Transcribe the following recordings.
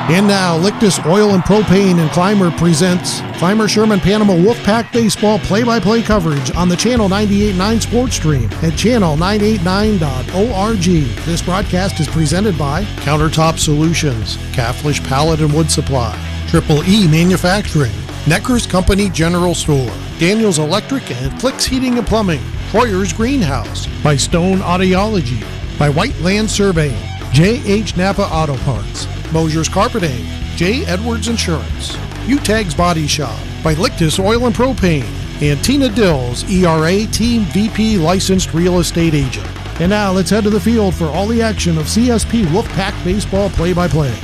And now, Lictus Oil and Propane and Clymer presents Clymer Sherman Panama Wolfpack Baseball play-by-play coverage on the Channel 98.9 Sports Stream at channel989.org. This broadcast is presented by Countertop Solutions, Caflisch Pallet and Wood Supply, Triple E Manufacturing, Necker's Company General Store, Daniels Electric and Flicks Heating and Plumbing, Troyer's Greenhouse, by Stone Audiology, by Whiteland Surveying, J.H. Napa Auto Parts, Mosher Carpeting, J. Edwards Insurance, Utegg's Body Shop, by Lictus Oil and Propane, and Tina Dills, ERA Team VP Licensed Real Estate Agent. And now let's head to the field for all the action of CSP Wolfpack Baseball play-by-play.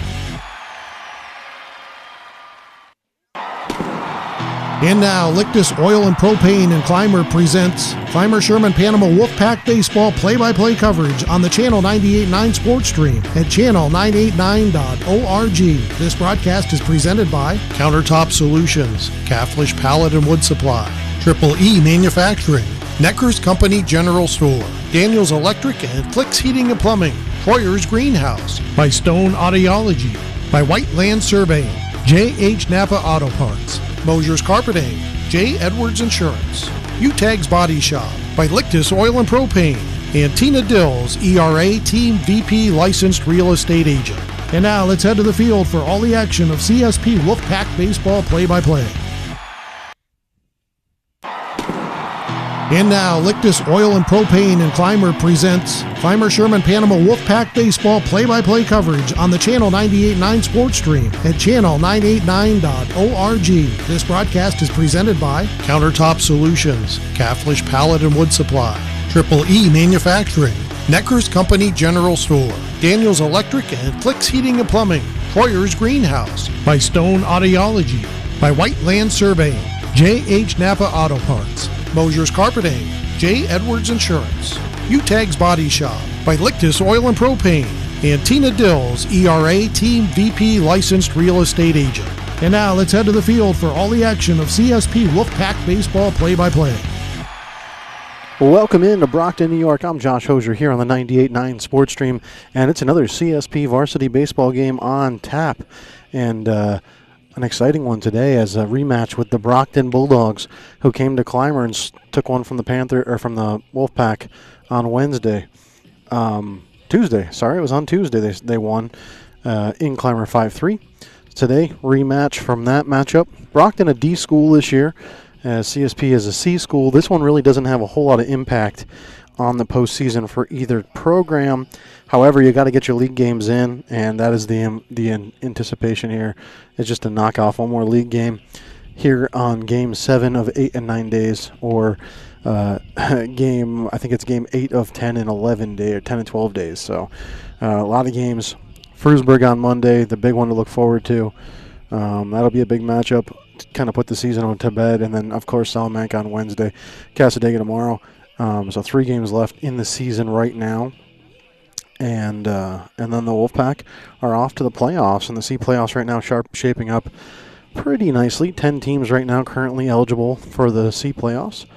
And now, Lictus Oil and Propane and Clymer presents Clymer Sherman Panama Wolfpack Baseball play-by-play coverage on the Channel 98.9 Sports Stream at channel989.org. This broadcast is presented by Countertop Solutions, Caflisch Pallet and Wood Supply, Triple E Manufacturing, Necker's Company General Store, Daniels Electric and Flicks Heating and Plumbing, Troyer's Greenhouse, by Stone Audiology, by Whiteland Surveying, J.H. Napa Auto Parts, Mosher Carpeting, J. Edwards Insurance, Utegg's Body Shop, by Lictus Oil and Propane, and Tina Dills, ERA Team VP Licensed Real Estate Agent. And now let's head to the field for all the action of CSP Wolfpack Baseball play-by-play. And now, Lictus Oil and Propane and Clymer presents Clymer Sherman Panama Wolfpack Baseball play-by-play coverage on the Channel 98.9 Sports Stream at channel989.org. This broadcast is presented by Countertop Solutions, Caflisch Pallet and Wood Supply, Triple E Manufacturing, Necker's Company General Store, Daniels Electric and Flicks Heating and Plumbing, Troyer's Greenhouse, by Stone Audiology, by Whiteland Surveying, J.H. Napa Auto Parts, Mosher Carpeting, J. Edwards Insurance, Utegg's Body Shop, by Lictus Oil and Propane, and Tina Dills, ERA Team VP Licensed Real Estate Agent. And now let's head to the field for all the action of CSP Wolfpack Baseball play-by-play. Welcome in to Brocton, New York. I'm Josh Hosier here on the 98.9 Sports Stream, and it's another CSP Varsity Baseball game on tap. And an exciting one today as a rematch with the Brocton Bulldogs, who came to Clymer and took one from the Wolfpack on Wednesday. Tuesday, sorry, it was on Tuesday they won in Clymer 5-3. Today, rematch from that matchup. Brocton a D school this year, as CSP is a C school. This one really doesn't have a whole lot of impact on the postseason for either program. However, you got to get your league games in, and that is the anticipation here. It's just to knock off one more league game here on Game 7 of 8 and 9 days, or I think it's Game 8 of 10 and 11 days, or 10 and 12 days. So a lot of games. Frewsburg on Monday, the big one to look forward to. That'll be a big matchup to kind of put the season on to bed, and then of course Salamanca on Wednesday, Casadega tomorrow. So 3 games left in the season right now. And then the Wolfpack are off to the playoffs, and the C playoffs right now shaping up pretty nicely. 10 teams right now currently eligible for the C playoffs,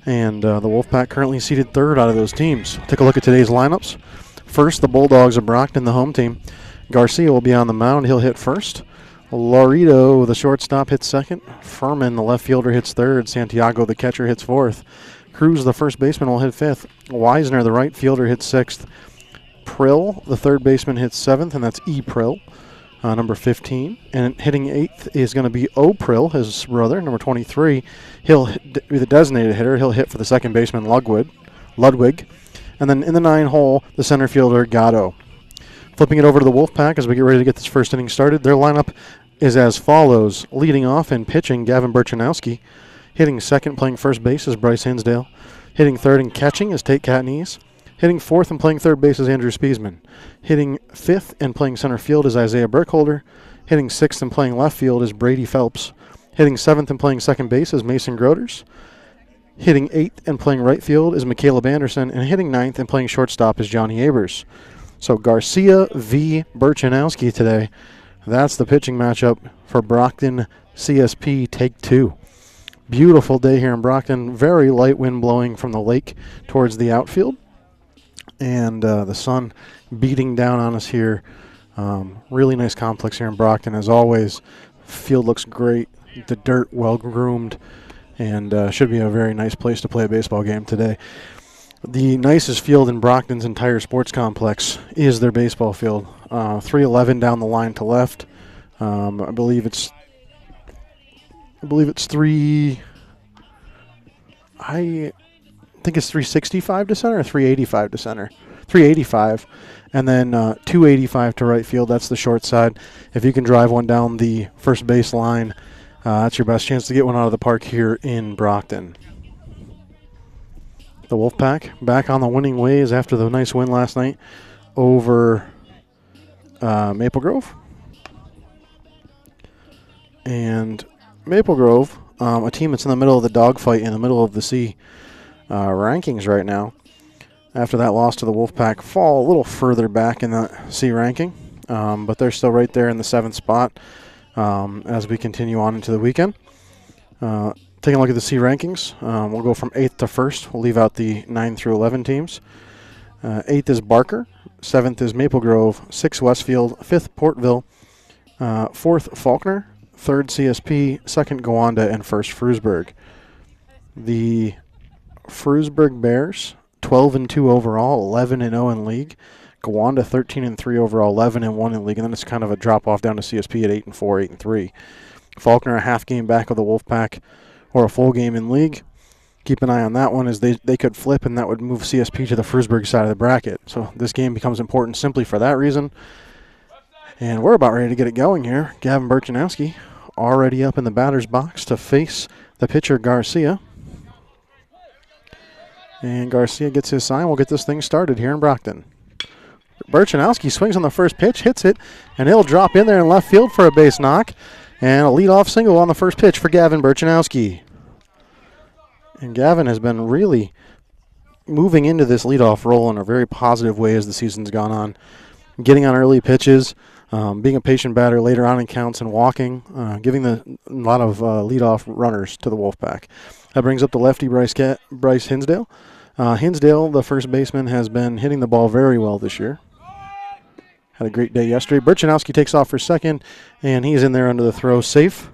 and the Wolfpack currently seated 3rd out of those teams. Take a look at today's lineups. First, the Bulldogs of Brocton, the home team. Garcia will be on the mound. He'll hit first. Laredo, the shortstop, hits second. Furman, the left fielder, hits third. Santiago, the catcher, hits fourth. Cruz, the first baseman, will hit fifth. Weisner, the right fielder, hits sixth. Prill, the third baseman, hits seventh, and that's E. Prill, number 15. And hitting eighth is going to be O. Prill, his brother, number 23. He'll be the designated hitter. He'll hit for the second baseman, Ludwig. And then in the 9 hole, the center fielder, Gatto. Flipping it over to the Wolfpack as we get ready to get this first inning started. Their lineup is as follows. Leading off and pitching, Gavin Burchanowski. Hitting second, playing first base, is Bryce Hinsdale. Hitting third and catching is Tate Katniss. Hitting fourth and playing third base is Andrew Spiesman. Hitting fifth and playing center field is Isaiah Burkholder. Hitting sixth and playing left field is Brady Phelps. Hitting seventh and playing second base is Mason Groders. Hitting eighth and playing right field is Caleb Anderson. And hitting ninth and playing shortstop is Johnny Abers. So Garcia v. Burchanowski today. That's the pitching matchup for Brocton CSP Take 2. Beautiful day here in Brocton. Very light wind blowing from the lake towards the outfield. And the sun beating down on us here Really nice complex here in Brocton, as always. Field looks great. The dirt well groomed, and should be a very nice place to play a baseball game today. The nicest field in Brockton's entire sports complex is their baseball field. 311 down the line to left. I believe it's 3. I think it's 365 to center or 385 to center. 385, and then 285 to right field. That's the short side. If you can drive one down the first base line, that's your best chance to get one out of the park here in Brocton. The Wolfpack back on the winning ways after the nice win last night over Maple Grove. And Maple Grove, a team that's in the middle of the dogfight, in the middle of the C rankings right now. After that loss to the Wolfpack, fall a little further back in the C ranking, but they're still right there in the 7th spot as we continue on into the weekend. Taking a look at the C rankings, we'll go from 8th to 1st. We'll leave out the 9 through 11 teams. 8th is Barker, 7th is Maple Grove, 6th Westfield, 5th Portville, 4th Faulkner, 3rd CSP, 2nd Gowanda, and 1st Frewsburg. The Frewsburg Bears, 12-2 overall, 11-0 in league. Gowanda 13-3 overall, 11-1 in league, and then it's kind of a drop off down to CSP at 8-4, 8-3. Faulkner a half game back of the Wolfpack, or a full game in league. Keep an eye on that one, as they could flip, and that would move CSP to the Frewsburg side of the bracket. So this game becomes important simply for that reason. And we're about ready to get it going here. Gavin Burchanowski already up in the batter's box to face the pitcher Garcia. And Garcia gets his sign. We'll get this thing started here in Brocton. Burchanowski swings on the first pitch, hits it, and he'll drop in there in left field for a base knock. And a leadoff single on the first pitch for Gavin Burchanowski. And Gavin has been really moving into this leadoff role in a very positive way as the season's gone on. Getting on early pitches, being a patient batter later on in counts, and walking, giving a lot of leadoff runners to the Wolfpack. That brings up the lefty Bryce Hinsdale. Hinsdale, the first baseman, has been hitting the ball very well this year. Had a great day yesterday. Burchanowski takes off for second, and he's in there under the throw, safe.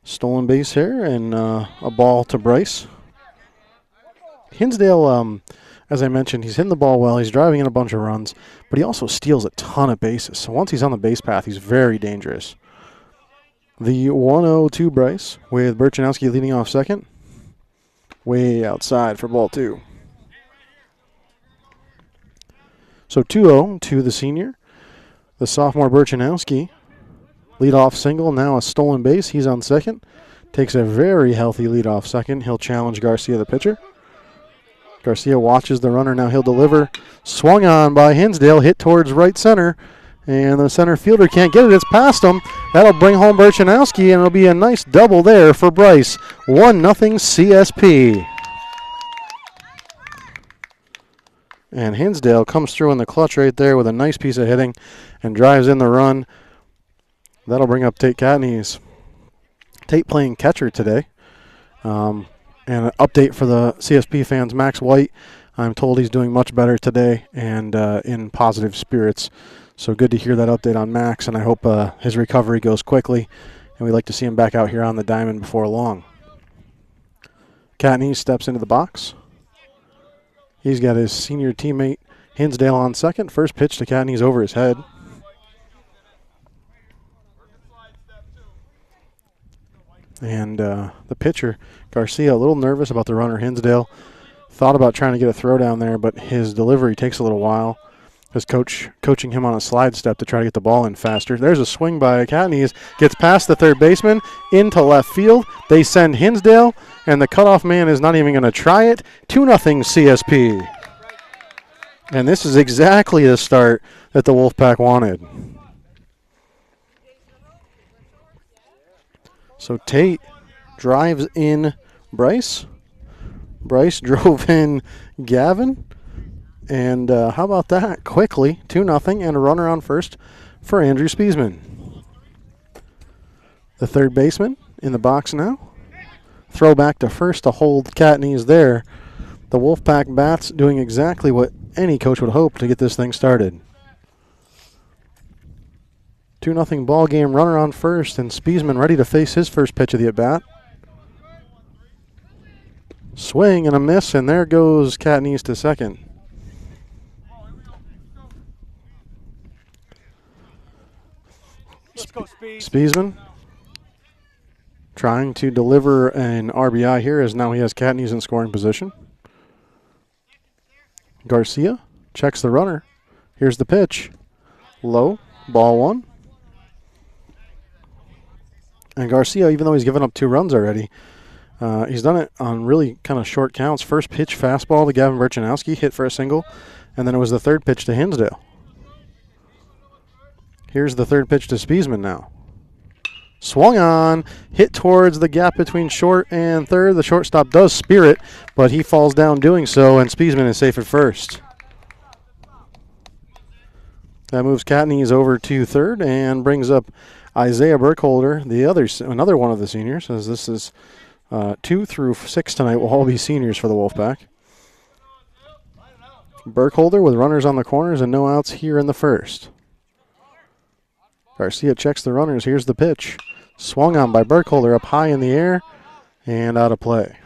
Stolen base here, and a ball to Bryce. Hinsdale, as I mentioned, he's hitting the ball well. He's driving in a bunch of runs, but he also steals a ton of bases. So once he's on the base path, he's very dangerous. The 1-0 Bryce, with Burchanowski leading off second. Way outside for ball 2. So 2-0 to the senior. The sophomore Burchanowski, leadoff single, now a stolen base. He's on second. Takes a very healthy leadoff second. He'll challenge Garcia, the pitcher. Garcia watches the runner. Now he'll deliver. Swung on by Hinsdale, hit towards right center. And the center fielder can't get it. It's past him. That'll bring home Burchanowski, and it'll be a nice double there for Bryce. 1-0 CSP. And Hinsdale comes through in the clutch right there with a nice piece of hitting and drives in the run. That'll bring up Tate Catney's. Tate playing catcher today. And an update for the CSP fans, Max White, I'm told he's doing much better today and in positive spirits. So good to hear that update on Max, and I hope his recovery goes quickly, and we'd like to see him back out here on the diamond before long. Catney steps into the box. He's got his senior teammate Hinsdale on second. First pitch to Catney's over his head. And the pitcher, Garcia, a little nervous about the runner Hinsdale. Thought about trying to get a throw down there, but his delivery takes a little while. His coach coaching him on a slide step to try to get the ball in faster. There's a swing by Catney's. Gets past the third baseman into left field. They send Hinsdale, and the cutoff man is not even going to try it. 2-0 CSP. And this is exactly the start that the Wolfpack wanted. So Tate drives in Bryce. Bryce drove in Gavin. And how about that? Quickly, 2-0, and a runner on first for Andrew Spiesman. The third baseman in the box now. Throw back to first to hold Catney's there. The Wolfpack bats doing exactly what any coach would hope to get this thing started. 2-0 ball game. Runner on first, and Spiesman ready to face his first pitch of the at-bat. Swing and a miss, and there goes Katniss to second. Spiesman trying to deliver an RBI here, as now he has Katniss in scoring position. Garcia checks the runner. Here's the pitch. Low, ball one. And Garcia, even though he's given up 2 runs already, he's done it on really kind of short counts. First pitch fastball to Gavin Burchanowski, hit for a single, and then it was the third pitch to Hinsdale. Here's the third pitch to Spiesman now. Swung on, hit towards the gap between short and third. The shortstop does spear it, but he falls down doing so, and Spiesman is safe at first. That moves Katniss over to third and brings up Isaiah Burkholder, another one of the seniors, as this is 2 through 6 tonight will all be seniors for the Wolfpack. Burkholder with runners on the corners and no outs here in the first. Garcia checks the runners. Here's the pitch. Swung on by Burkholder up high in the air and out of play.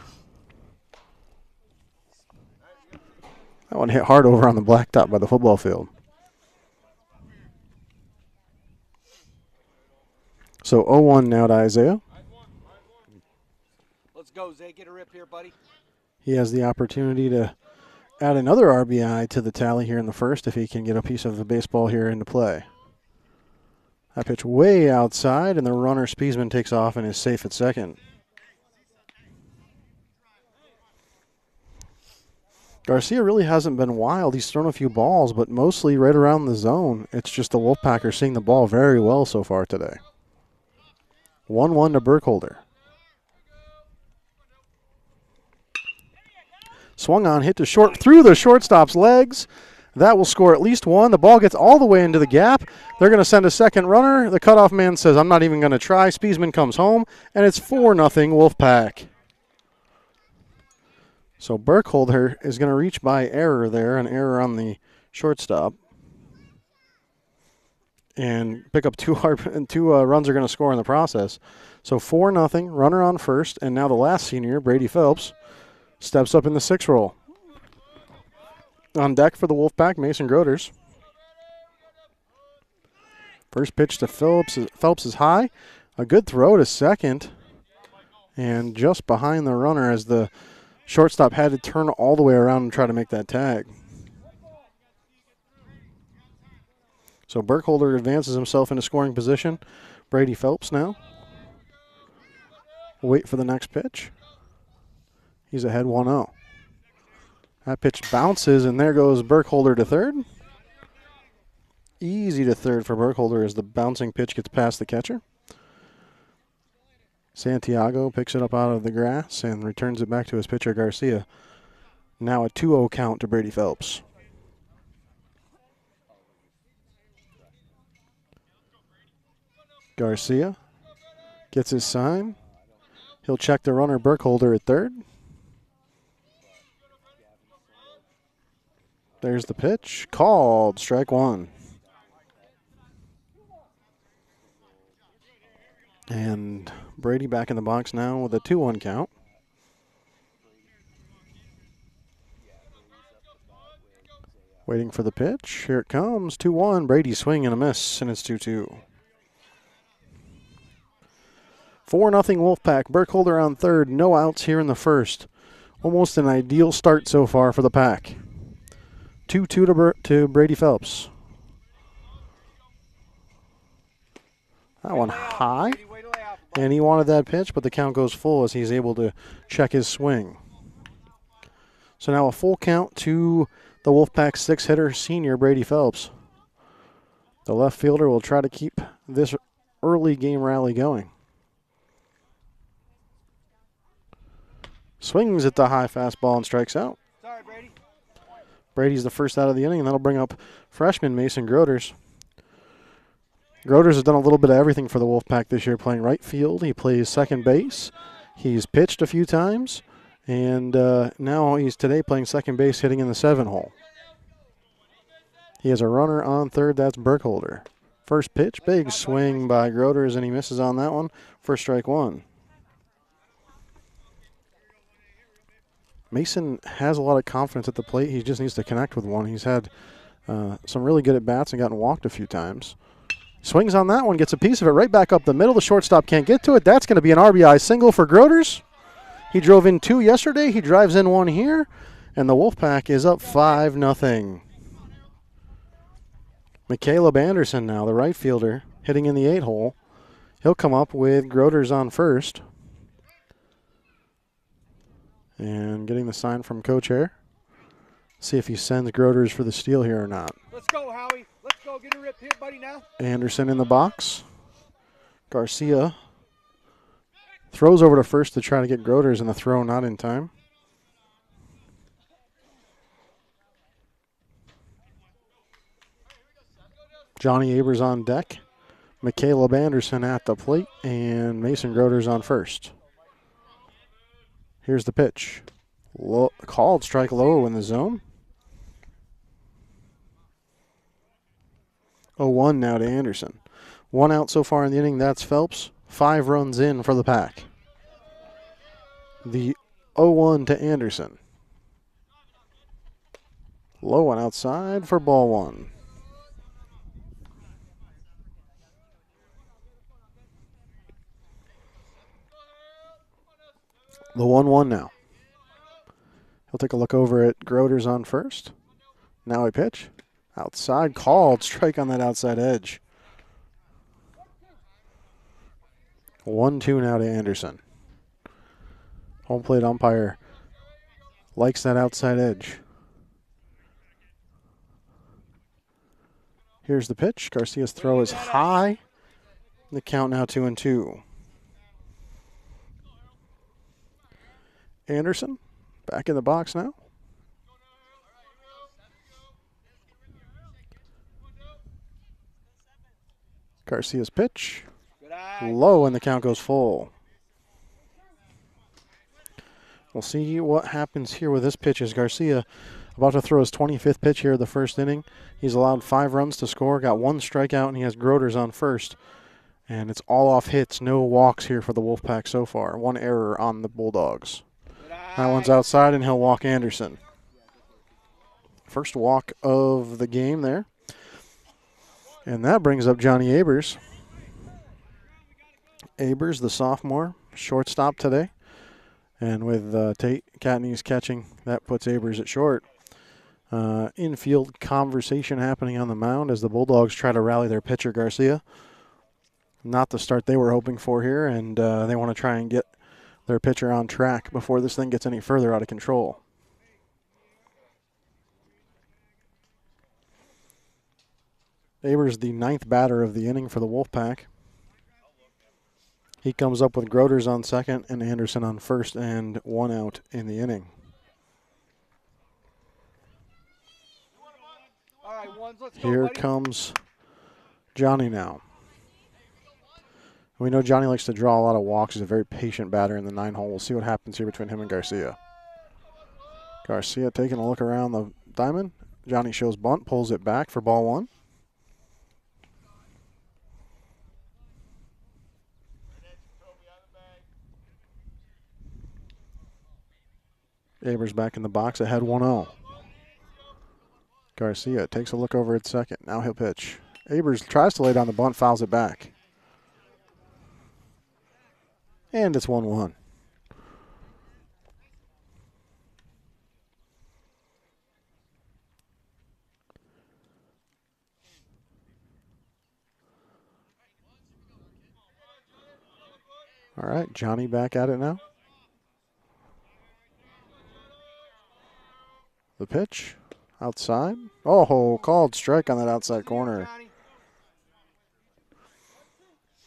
That one hit hard over on the blacktop by the football field. So 0-1 now to Isaiah. Let's go, Zay. Get a rip here, buddy. He has the opportunity to add another RBI to the tally here in the first if he can get a piece of the baseball here into play. That pitch way outside, and the runner Spiesman takes off and is safe at second. Garcia really hasn't been wild. He's thrown a few balls, but mostly right around the zone. It's just the Wolfpackers seeing the ball very well so far today. 1-1 to Burkholder. Swung on, hit to short, through the shortstop's legs. That will score at least 1. The ball gets all the way into the gap. They're going to send a second runner. The cutoff man says, I'm not even going to try. Spiesman comes home, and it's 4-0 Wolfpack. So Burkholder is going to reach by error there, an error on the shortstop. And pick up 2 runs are going to score in the process. So 4-0, runner on first, and now the last senior, Brady Phelps, steps up in the 6 role. On deck for the Wolfpack, Mason Groders. First pitch to Phelps is high. A good throw to second. And just behind the runner as the shortstop had to turn all the way around and try to make that tag. So Burkholder advances himself into scoring position. Brady Phelps now. Wait for the next pitch. He's ahead 1-0. That pitch bounces, and there goes Burkholder to third. Easy to third for Burkholder as the bouncing pitch gets past the catcher. Santiago picks it up out of the grass and returns it back to his pitcher, Garcia. Now a 2-0 count to Brady Phelps. Garcia gets his sign. He'll check the runner, Burkholder, at third. There's the pitch. Called. Strike 1. And Brady back in the box now with a 2-1 count. Waiting for the pitch. Here it comes. 2-1. Brady swing and a miss, and it's 2-2. 4-0 Wolfpack. Burkholder on third. No outs here in the first. Almost an ideal start so far for the Pack. 2-2 to Brady Phelps. That one high. And he wanted that pitch, but the count goes full as he's able to check his swing. So now a full count to the Wolfpack 6-hitter senior, Brady Phelps. The left fielder will try to keep this early game rally going. Swings at the high fastball and strikes out. Sorry, Brady. Brady's the first out of the inning, and that'll bring up freshman Mason Groders. Groders has done a little bit of everything for the Wolfpack this year, playing right field. He plays second base. He's pitched a few times, and now he's today playing second base, hitting in the 7 hole. He has a runner on third. That's Burkholder. First pitch, big swing by Groders, and he misses on that one for strike one. Mason has a lot of confidence at the plate. He just needs to connect with one. He's had some really good at-bats and gotten walked a few times. Swings on that one, gets a piece of it right back up the middle. The shortstop can't get to it. That's going to be an RBI single for Groders. He drove in 2 yesterday. He drives in 1 here, and the Wolfpack is up 5-0. Caleb Anderson now, the right fielder, hitting in the 8-hole. He'll come up with Groders on first. And getting the sign from Coach here. See if he sends Groders for the steal here or not. Let's go, Howie. Let's go. Get a rip here, buddy, now. Anderson in the box. Garcia throws over to first to try to get Groders, and the throw not in time. Johnny Abers on deck. Caleb Anderson at the plate, and Mason Groders on first. Here's the pitch. Called strike low in the zone. 0-1 now to Anderson. 1 out so far in the inning. That's Phelps. 5 runs in for the Pack. The 0-1 to Anderson. Low one outside for ball 1. The 1-1 now. He'll take a look over at Groders on first. Now a pitch. Outside, called. Strike on that outside edge. 1-2 now to Anderson. Home plate umpire likes that outside edge. Here's the pitch. Garcia's throw is high. The count now 2-2. Anderson back in the box now. Garcia's pitch. Low, and the count goes full. We'll see what happens here with this pitch as Garcia about to throw his 25th pitch here of the first inning. He's allowed 5 runs to score, got 1 strikeout, and he has Groders on first. And it's all off hits, no walks here for the Wolfpack so far. 1 error on the Bulldogs. That one's outside, and he'll walk Anderson. First walk of the game there. And that brings up Johnny Abers. Abers, the sophomore, shortstop today. And with Tate Catney's catching, that puts Abers at short. Infield conversation happening on the mound as the Bulldogs try to rally their pitcher, Garcia. Not the start they were hoping for here, and they want to try and get their pitcher on track before this thing gets any further out of control. Abers, the 9th batter of the inning for the Wolfpack. He comes up with Groders on second and Anderson on first, and 1 out in the inning. All right, ones, let's go, Here buddy. comes Johnny now. We know Johnny likes to draw a lot of walks. He's a very patient batter in the 9-hole. We'll see what happens here between him and Garcia. Garcia taking a look around the diamond. Johnny shows bunt, pulls it back for ball 1. Abers back in the box, ahead 1-0. Garcia takes a look over at second. Now he'll pitch. Abers tries to lay down the bunt, fouls it back. And it's 1-1. All right, Johnny back at it now. The pitch, outside. Oh, called strike on that outside corner.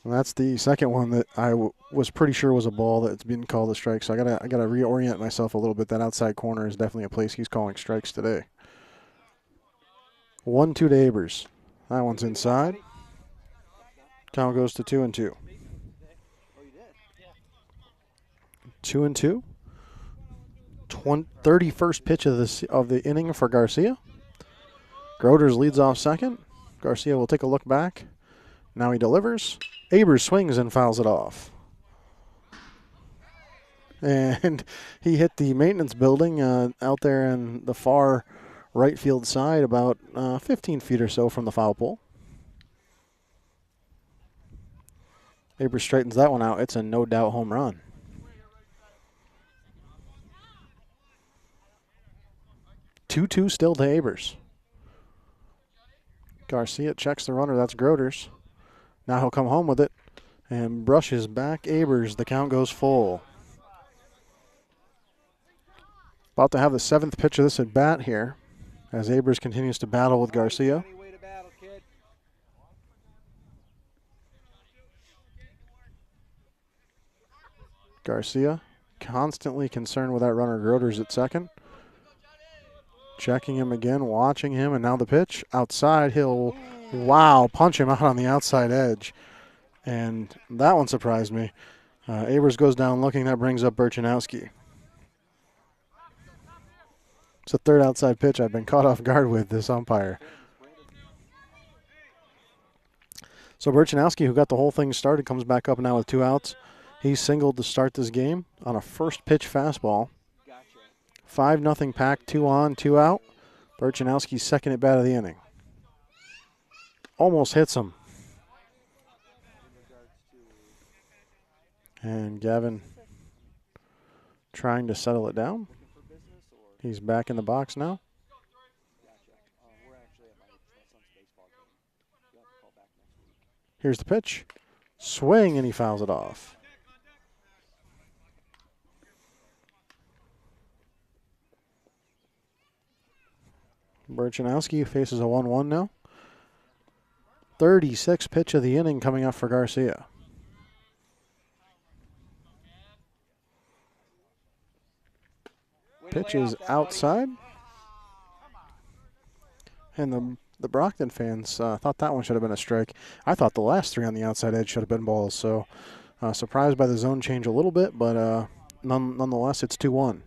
And that's the second one that I was pretty sure was a ball that's been called a strike. So I gotta reorient myself a little bit. That outside corner is definitely a place he's calling strikes today. 1-2 to Abers. That one's inside. Count goes to 2-2. 2-2. 31st pitch of the inning for Garcia. Groders leads off second. Garcia will take a look back. Now he delivers. Abers swings and fouls it off. And he hit the maintenance building out there in the far right field side, about 15 feet or so from the foul pole. Abers straightens that one out. It's a no-doubt home run. Two still to Abers. Garcia checks the runner. That's Groders. Now he'll come home with it and brushes back Abers. The count goes full. About to have the 7th pitch of this at bat here as Abers continues to battle with Garcia. Garcia constantly concerned with that runner Groders at second. Checking him again, watching him, and now the pitch. Outside, he'll, punch him out on the outside edge. And that one surprised me. Abers goes down looking. That brings up Burchanowski. It's the 3rd outside pitch I've been caught off guard with this umpire. So Burchanowski, who got the whole thing started, comes back up now with 2 outs. He's singled to start this game on a first pitch fastball. 5-0 Pack, 2 on, 2 out. Burchanowski's second at bat of the inning. Almost hits him. And Gavin trying to settle it down. He's back in the box now. Here's the pitch. Swing, and he fouls it off. Burchanowski faces a 1-1 now. 36th pitch of the inning coming up for Garcia. Pitch is outside. And the Brocton fans thought that one should have been a strike. I thought the last 3 on the outside edge should have been balls. So surprised by the zone change a little bit, but nonetheless, it's 2-1.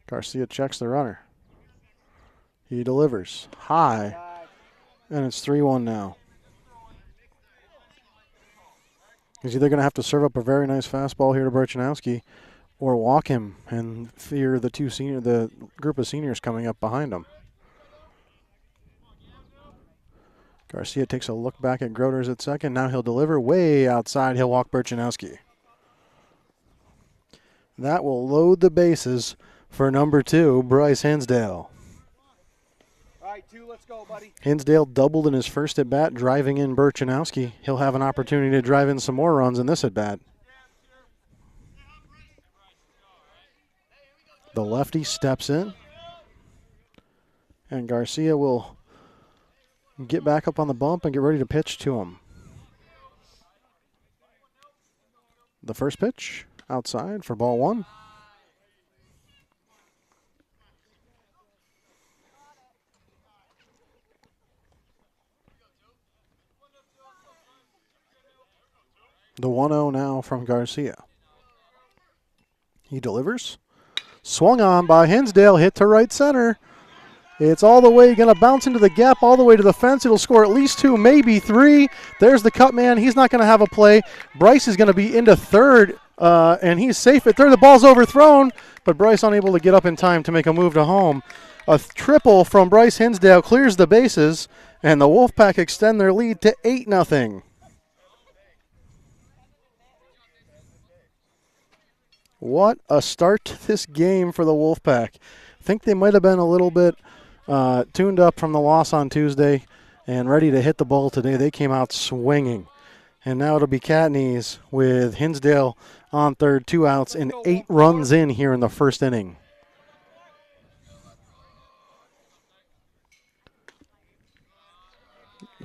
Garcia checks the runner. He delivers high, and it's 3-1 now. He's either going to have to serve up a very nice fastball here to Burchanowski or walk him and fear the group of seniors coming up behind him. Garcia takes a look back at Groders at second. Now he'll deliver way outside. He'll walk Burchanowski. That will load the bases for number 2, Bryce Hinsdale. All right, 2, let's go, buddy. Hinsdale doubled in his first at-bat, driving in Burchanowski. He'll have an opportunity to drive in some more runs in this at-bat. The lefty steps in, and Garcia will get back up on the bump and get ready to pitch to him. The first pitch, outside for ball 1. The 1-0 now from Garcia. He delivers. Swung on by Hinsdale, hit to right center. It's all the way, going to bounce into the gap all the way to the fence. It'll score at least 2, maybe 3. There's the cut man. He's not going to have a play. Bryce is going to be into third, and he's safe at third. The ball's overthrown, but Bryce unable to get up in time to make a move to home. A triple from Bryce Hinsdale clears the bases, and the Wolfpack extend their lead to 8-0. What a start to this game for the Wolfpack. I think they might have been a little bit tuned up from the loss on Tuesday and ready to hit the ball today. They came out swinging. And now it'll be Catneys with Hinsdale on third, 2 outs, and 8 runs in here in the first inning.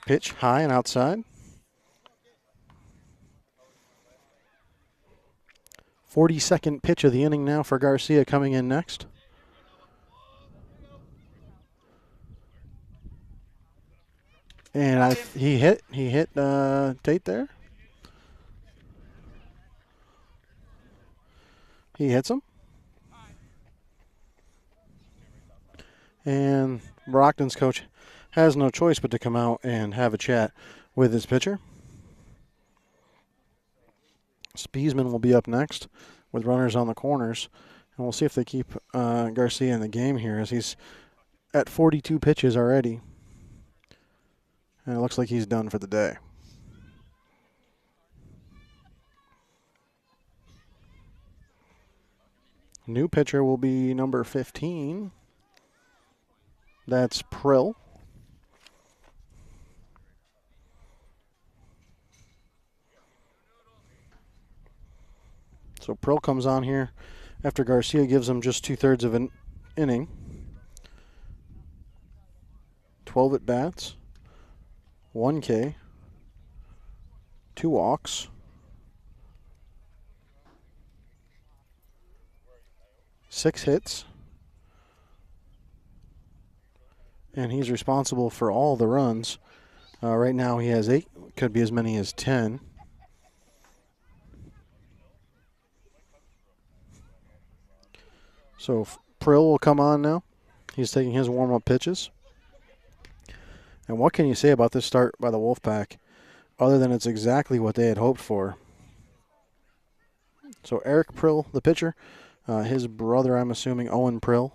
Pitch high and outside. 42nd pitch of the inning now for Garcia coming in next. And he hit Tate there. He hits him. And Brockton's coach has no choice but to come out and have a chat with his pitcher. Spiesman will be up next with runners on the corners, and we'll see if they keep Garcia in the game here, as he's at 42 pitches already, and it looks like he's done for the day. New pitcher will be number 15. That's Prill. So Prill comes on here after Garcia gives him just 2/3 of an inning. 12 at bats, 1 K, 2 walks, 6 hits, and he's responsible for all the runs. Right now he has 8, could be as many as 10. So Prill will come on now. He's taking his warm-up pitches. And what can you say about this start by the Wolfpack other than it's exactly what they had hoped for? So Eric Prill, the pitcher, his brother, I'm assuming, Owen Prill,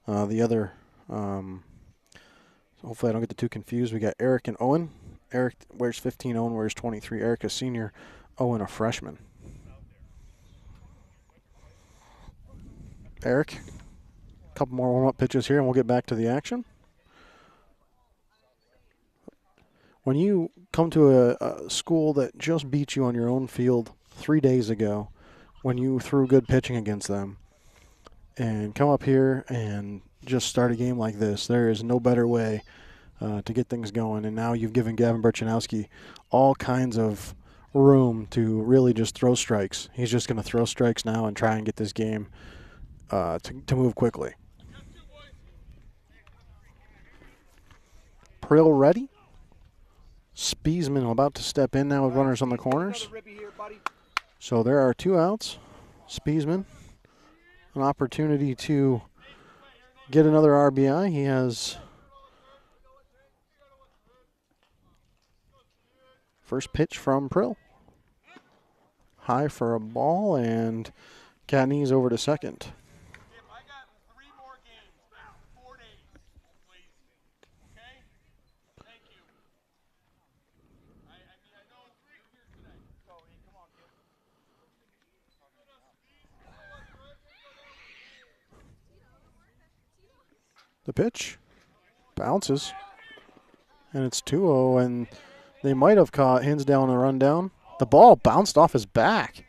the other. So hopefully I don't get the two confused. We got Eric and Owen. Eric wears 15, Owen wears 23. Eric a senior, Owen a freshman. Eric, a couple more warm-up pitches here and we'll get back to the action. When you come to a school that just beat you on your own field 3 days ago, when you threw good pitching against them, and come up here and just start a game like this, there is no better way to get things going. And now you've given Gavin Berchanowski all kinds of room to really just throw strikes. He's just going to throw strikes now and try and get this game to move quickly. Prill ready. Spiesman about to step in now with runners on the corners. So there are 2 outs. Spiesman, an opportunity to get another RBI. He has first pitch from Prill. High for a ball, and Catney's over to second. The pitch bounces, and it's 2-0, and they might have caught Hinsdale on a rundown. The ball bounced off his back.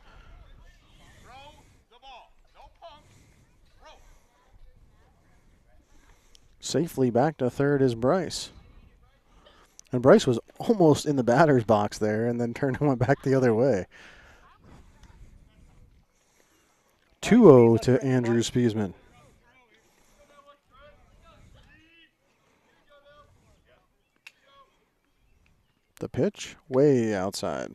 Safely back to third is Bryce. And Bryce was almost in the batter's box there and then turned and went back the other way. 2-0 to Andrew Spiesman. The pitch way outside.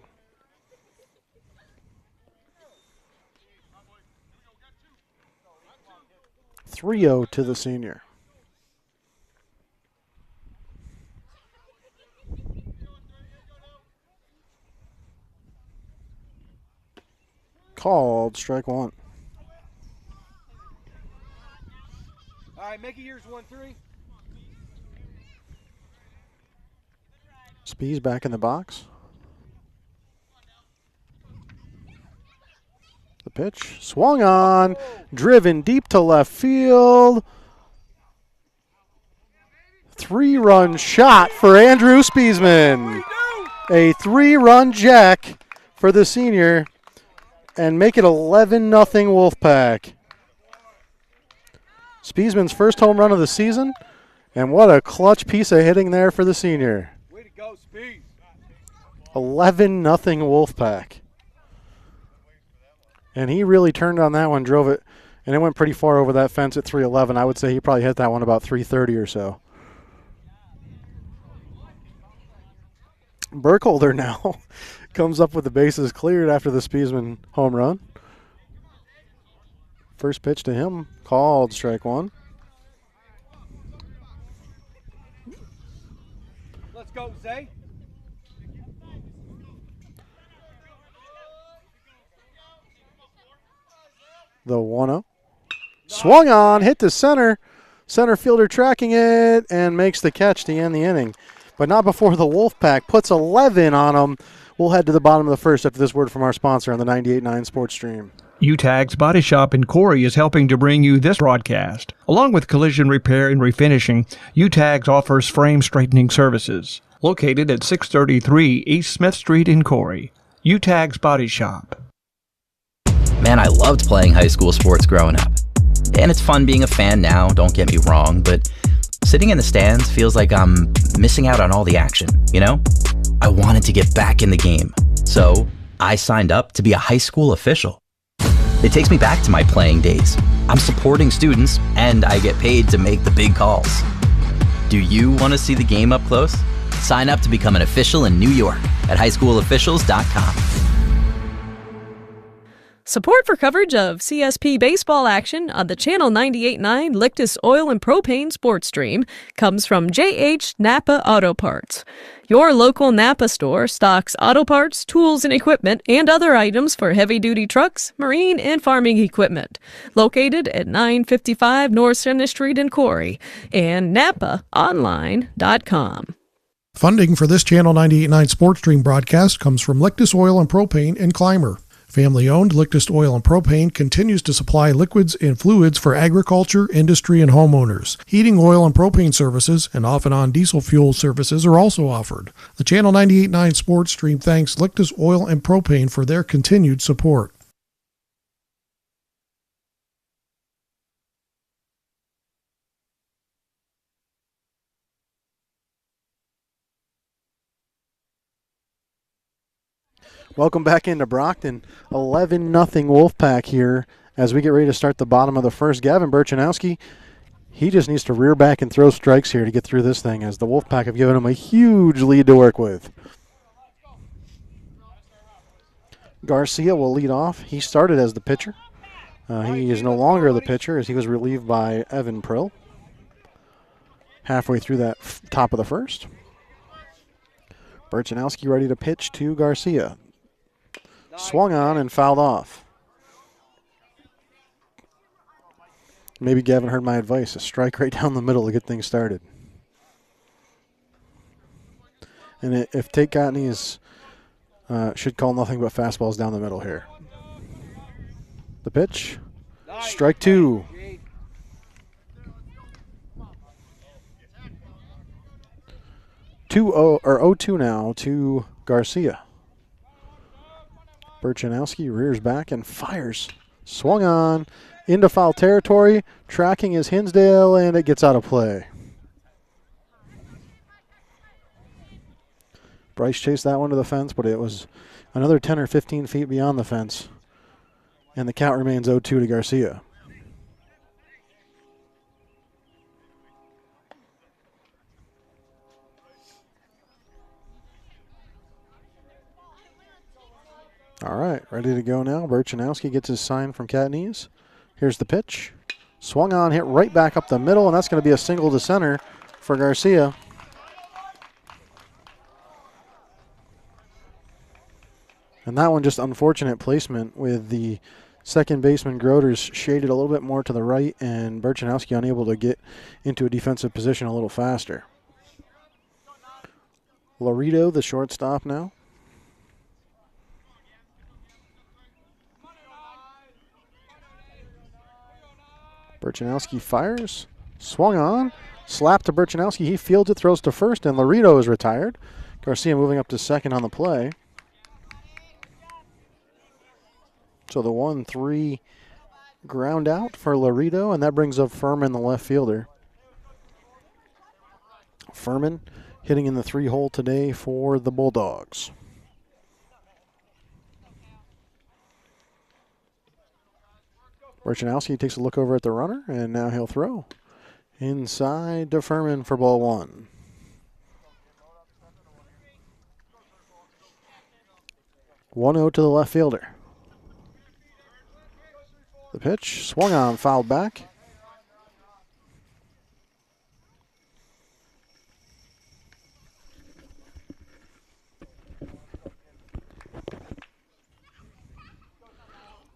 3-0 to the senior. Called strike 1. All right, make it yours 1-3. Spees back in the box. The pitch swung on, driven deep to left field. 3-run shot for Andrew Spiesman. A 3-run jack for the senior, and make it 11-0 Wolfpack. Spiesman's first home run of the season, and what a clutch piece of hitting there for the senior. Way to go, Spies. 11-0 Wolfpack. And he really turned on that one, drove it, and it went pretty far over that fence at 311. I would say he probably hit that one about 330 or so. Burkholder now comes up with the bases cleared after the Spiesman home run. First pitch to him, called strike 1. go, Zay. The 1-0. Swung on, hit the center. Center fielder tracking it and makes the catch to end the inning. But not before the Wolfpack puts 11 on them. We'll head to the bottom of the first after this word from our sponsor on the 98.9 Sports Stream. Utegg's Body Shop in Corry is helping to bring you this broadcast. Along with collision repair and refinishing, Utegg offers frame straightening services. Located at 633 East Smith Street in Corry. Utegg's Body Shop. Man, I loved playing high school sports growing up. And it's fun being a fan now, don't get me wrong, but sitting in the stands feels like I'm missing out on all the action, you know? I wanted to get back in the game, so I signed up to be a high school official. It takes me back to my playing days. I'm supporting students, and I get paid to make the big calls. Do you want to see the game up close? Sign up to become an official in New York at highschoolofficials.com. Support for coverage of CSP baseball action on the Channel 98.9 Lictus Oil and Propane Sports Stream comes from JH Napa Auto Parts. Your local Napa store stocks auto parts, tools and equipment, and other items for heavy-duty trucks, marine, and farming equipment. Located at 955 North Center Street in Corry and NapaOnline.com. Funding for this Channel 98.9 Sports Stream broadcast comes from Lictus Oil and Propane and Clymer. Family-owned Lictus Oil and Propane continues to supply liquids and fluids for agriculture, industry, and homeowners. Heating oil and propane services and off-and-on diesel fuel services are also offered. The Channel 98.9 Sports Stream thanks Lictus Oil and Propane for their continued support. Welcome back into Brocton. 11-0 Wolfpack here as we get ready to start the bottom of the first. Gavin Burchanowski, he just needs to rear back and throw strikes here to get through this thing as the Wolfpack have given him a huge lead to work with. Garcia will lead off. He started as the pitcher. He is no longer the pitcher as he was relieved by Evan Prill halfway through that top of the first. Burchanowski ready to pitch to Garcia. Swung on and fouled off. Maybe Gavin heard my advice. A strike right down the middle to get things started. And if Tate Cotney should call nothing but fastballs down the middle here. The pitch. Strike two. Or 0-2 now to Garcia. Burchanowski rears back and fires. Swung on into foul territory. Tracking is Hinsdale, and it gets out of play. Bryce chased that one to the fence, but it was another 10 or 15 feet beyond the fence. And the count remains 0-2 to Garcia. All right, ready to go now. Burchanowski gets his sign from Catneys. Here's the pitch. Swung on, hit right back up the middle, and that's going to be a single to center for Garcia. And that one just unfortunate placement with the second baseman Groders shaded a little bit more to the right and Burchanowski unable to get into a defensive position a little faster. Laredo, the shortstop now. Burchanowski fires, swung on, slap to Burchanowski. He fields it, throws to first, and Laredo is retired. Garcia moving up to second on the play. So the 1-3 ground out for Laredo, and that brings up Furman, the left fielder. Furman hitting in the 3-hole today for the Bulldogs. Burchanowski takes a look over at the runner, and now he'll throw. Inside to Furman for ball one. (1-0) to the left fielder. The pitch, swung on, fouled back.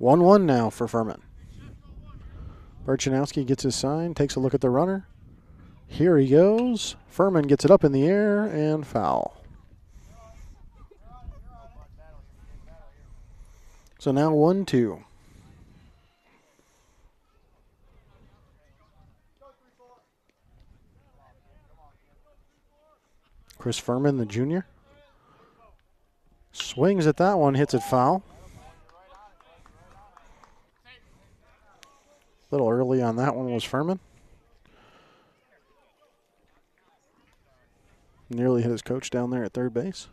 1-1 now for Furman. Berchanowski gets his sign, takes a look at the runner. Here he goes. Furman gets it up in the air and foul. So now 1-2. Chris Furman, the junior. Swings at that one, hits it foul. A little early on that one was Furman. Nearly hit his coach down there at third base.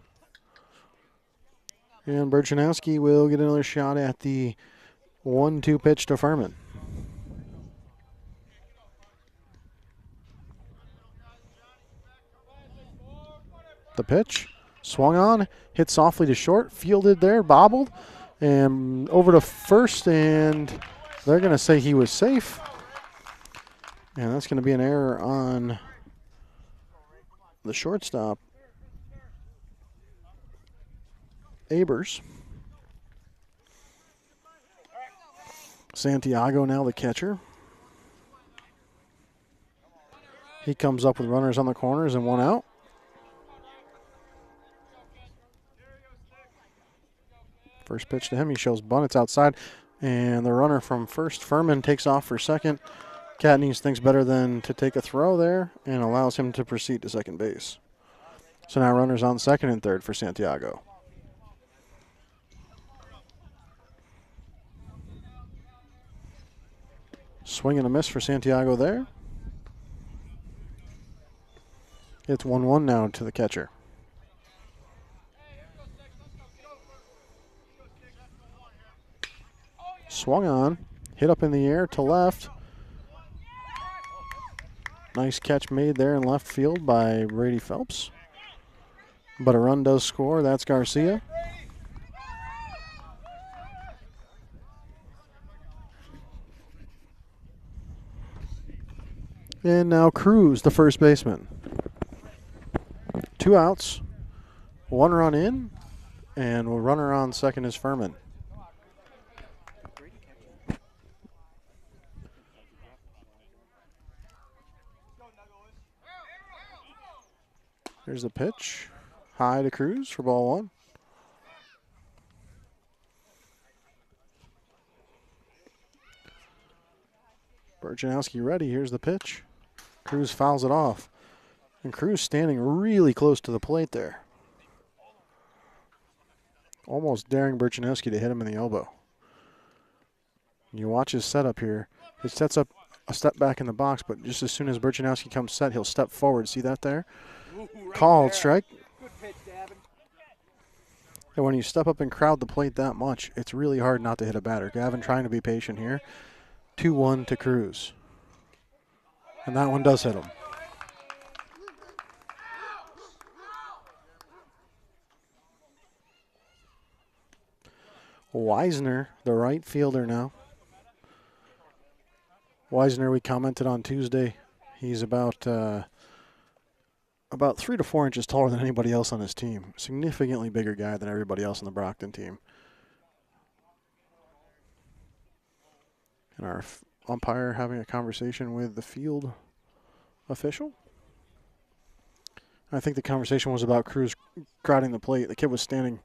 And Berchanowski will get another shot at the 1-2 pitch to Furman. The pitch, swung on, hit softly to short, fielded there, bobbled, and over to first, and they're going to say he was safe. And that's going to be an error on the shortstop, Abers. Santiago now the catcher. He comes up with runners on the corners and one out. First pitch to him, he shows bunt, it's outside. And the runner from first, Furman, takes off for second. Katniss thinks better than to take a throw there and allows him to proceed to second base. So now runners on second and third for Santiago. Swing and a miss for Santiago there. It's 1-1 now to the catcher. Swung on, hit up in the air to left. Nice catch made there in left field by Brady Phelps. But a run does score, that's Garcia. And now Cruz, the first baseman. 2 outs, 1 run in, and a runner on second is Furman. Here's the pitch. High to Cruz for ball 1. Berchanowski ready. Here's the pitch. Cruz fouls it off. And Cruz standing really close to the plate there. Almost daring Berchanowski to hit him in the elbow. You watch his setup here. He sets up a step back in the box, but just as soon as Berchanowski comes set, he'll step forward. See that there? Called strike. Good pitch, Davin. And when you step up and crowd the plate that much, it's really hard not to hit a batter. Gavin trying to be patient here. 2-1 to Cruz. And that one does hit him. Weisner, the right fielder now. Weisner, we commented on Tuesday. He's about 3 to 4 inches taller than anybody else on his team. Significantly bigger guy than everybody else on the Brocton team. And our umpire having a conversation with the field official. I think the conversation was about Cruz crowding the plate. The kid was standing,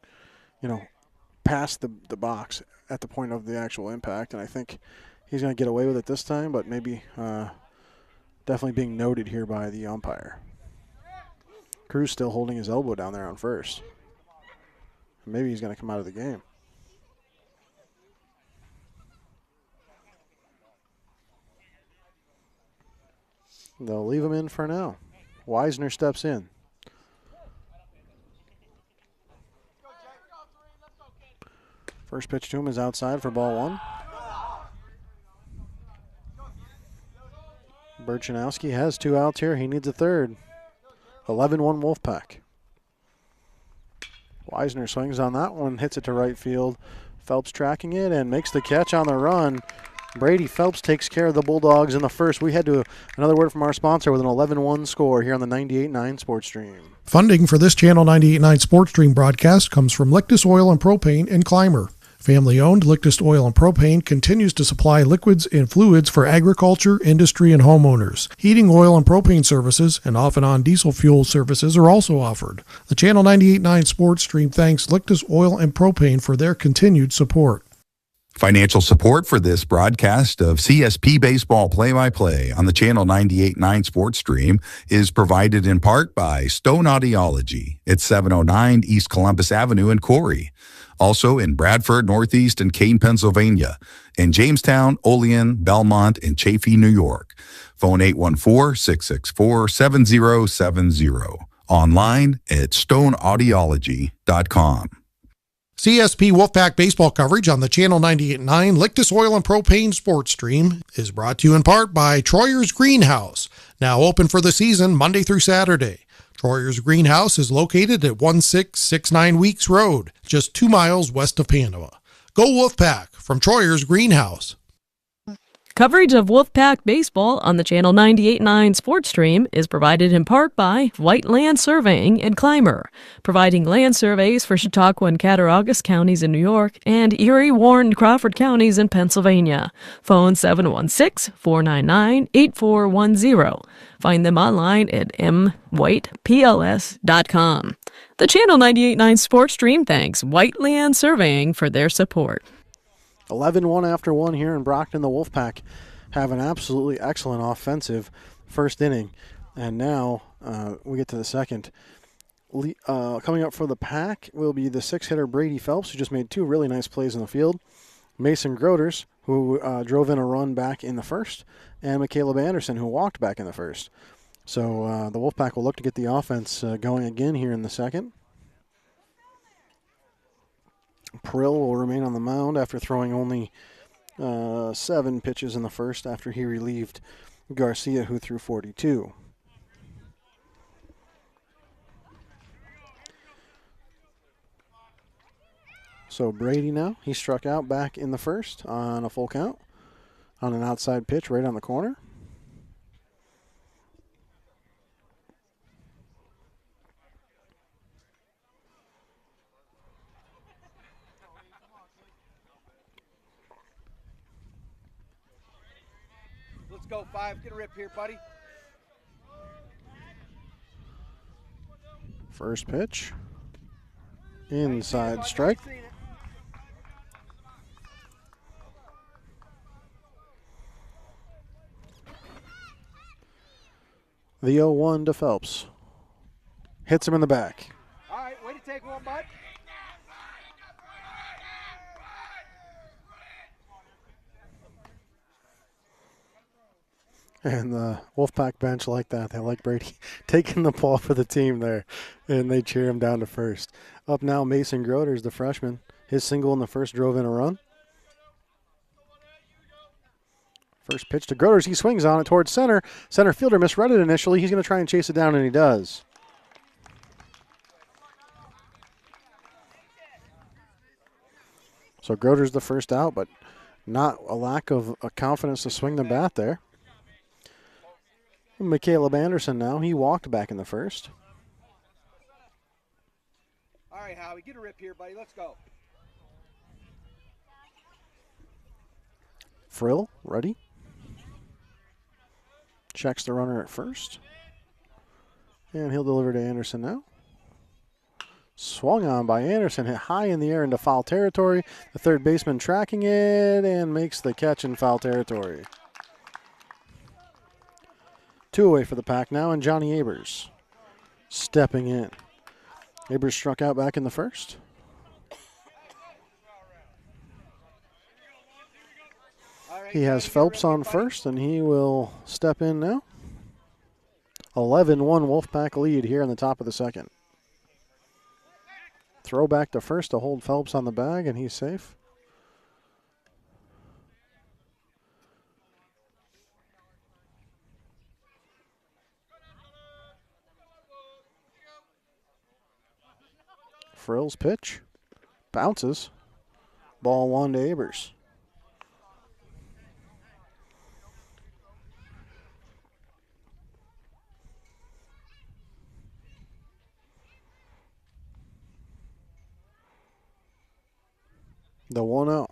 past the box at the point of the actual impact, and I think he's going to get away with it this time, but maybe definitely being noted here by the umpire. Cruz still holding his elbow down there on first. Maybe he's going to come out of the game. They'll leave him in for now. Weisner steps in. First pitch to him is outside for ball 1. Berchanowski has 2 outs here. He needs a third. 11-1 Wolfpack. Weisner swings on that one, hits it to right field. Phelps tracking it and makes the catch on the run. Brady Phelps takes care of the Bulldogs in the first. We head to another word from our sponsor with an 11-1 score here on the 98.9 Sports Stream. Funding for this Channel 98.9 Sports Stream broadcast comes from Lictus Oil and Propane and Climber. Family-owned Lictus Oil and Propane continues to supply liquids and fluids for agriculture, industry, and homeowners. Heating oil and propane services and off-and-on diesel fuel services are also offered. The Channel 98.9 Sports Stream thanks Lictus Oil and Propane for their continued support. Financial support for this broadcast of CSP Baseball Play-by-Play on the Channel 98.9 Sports Stream is provided in part by Stone Audiology at 709 East Columbus Avenue in Corry. Also in Bradford, Northeast, and Kane, Pennsylvania. In Jamestown, Olean, Belmont, and Chaffee, New York. Phone 814-664-7070. Online at stoneaudiology.com. CSP Wolfpack Baseball coverage on the Channel 98.9 Lictus Oil and Propane Sports Stream is brought to you in part by Troyer's Greenhouse, now open for the season Monday through Saturday. Troyer's Greenhouse is located at 1669 Weeks Road, just 2 miles west of Panama. Go Wolfpack from Troyer's Greenhouse. Coverage of Wolfpack Baseball on the Channel 98.9 Sports Stream is provided in part by Whiteland Surveying in Clymer, providing land surveys for Chautauqua and Cattaraugus counties in New York and Erie, Warren, and Crawford counties in Pennsylvania. Phone 716-499-8410. Find them online at mwhitepls.com. The Channel 98.9 Sports Stream thanks Whiteland Surveying for their support. 11-1 after 1 here in Brocton. The Wolfpack have an absolutely excellent offensive first inning. And now we get to the second. Coming up for the Pack will be the 6-hitter Brady Phelps, who just made 2 really nice plays in the field. Mason Groders, who drove in a run back in the first. And McCaleb Anderson, who walked back in the first. So the Wolfpack will look to get the offense going again here in the second. Prill will remain on the mound after throwing only 7 pitches in the first after he relieved Garcia, who threw 42. So Brady now, he struck out back in the first on a full count on an outside pitch right on the corner. Go 5, get a rip here, buddy. First pitch. Inside strike. The 0-1 to Phelps. Hits him in the back. All right, way to take one, bud. And the Wolfpack bench like that. They like Brady taking the ball for the team there, and they cheer him down to first. Up now, Mason Groders, the freshman. His single in the first drove in a run. First pitch to Groders. He swings on it towards center. Center fielder misread it initially. He's going to try and chase it down, and he does. So Groders the first out, but not a lack of confidence to swing the bat there. McCaleb Anderson now, he walked back in the first. All right, Howie, get a rip here, buddy. Let's go. Frill, ready. Checks the runner at first. And he'll deliver to Anderson now. Swung on by Anderson, hit high in the air into foul territory. The third baseman tracking it and makes the catch in foul territory. 2 away for the Pack now, and Johnny Abers stepping in. Abers struck out back in the first. He has Phelps on first, and he will step in now. 11-1 Wolfpack lead here in the top of the second. Throw back to first to hold Phelps on the bag, and he's safe. Frill's pitch. Bounces. Ball 1 to Abers. The 1-0.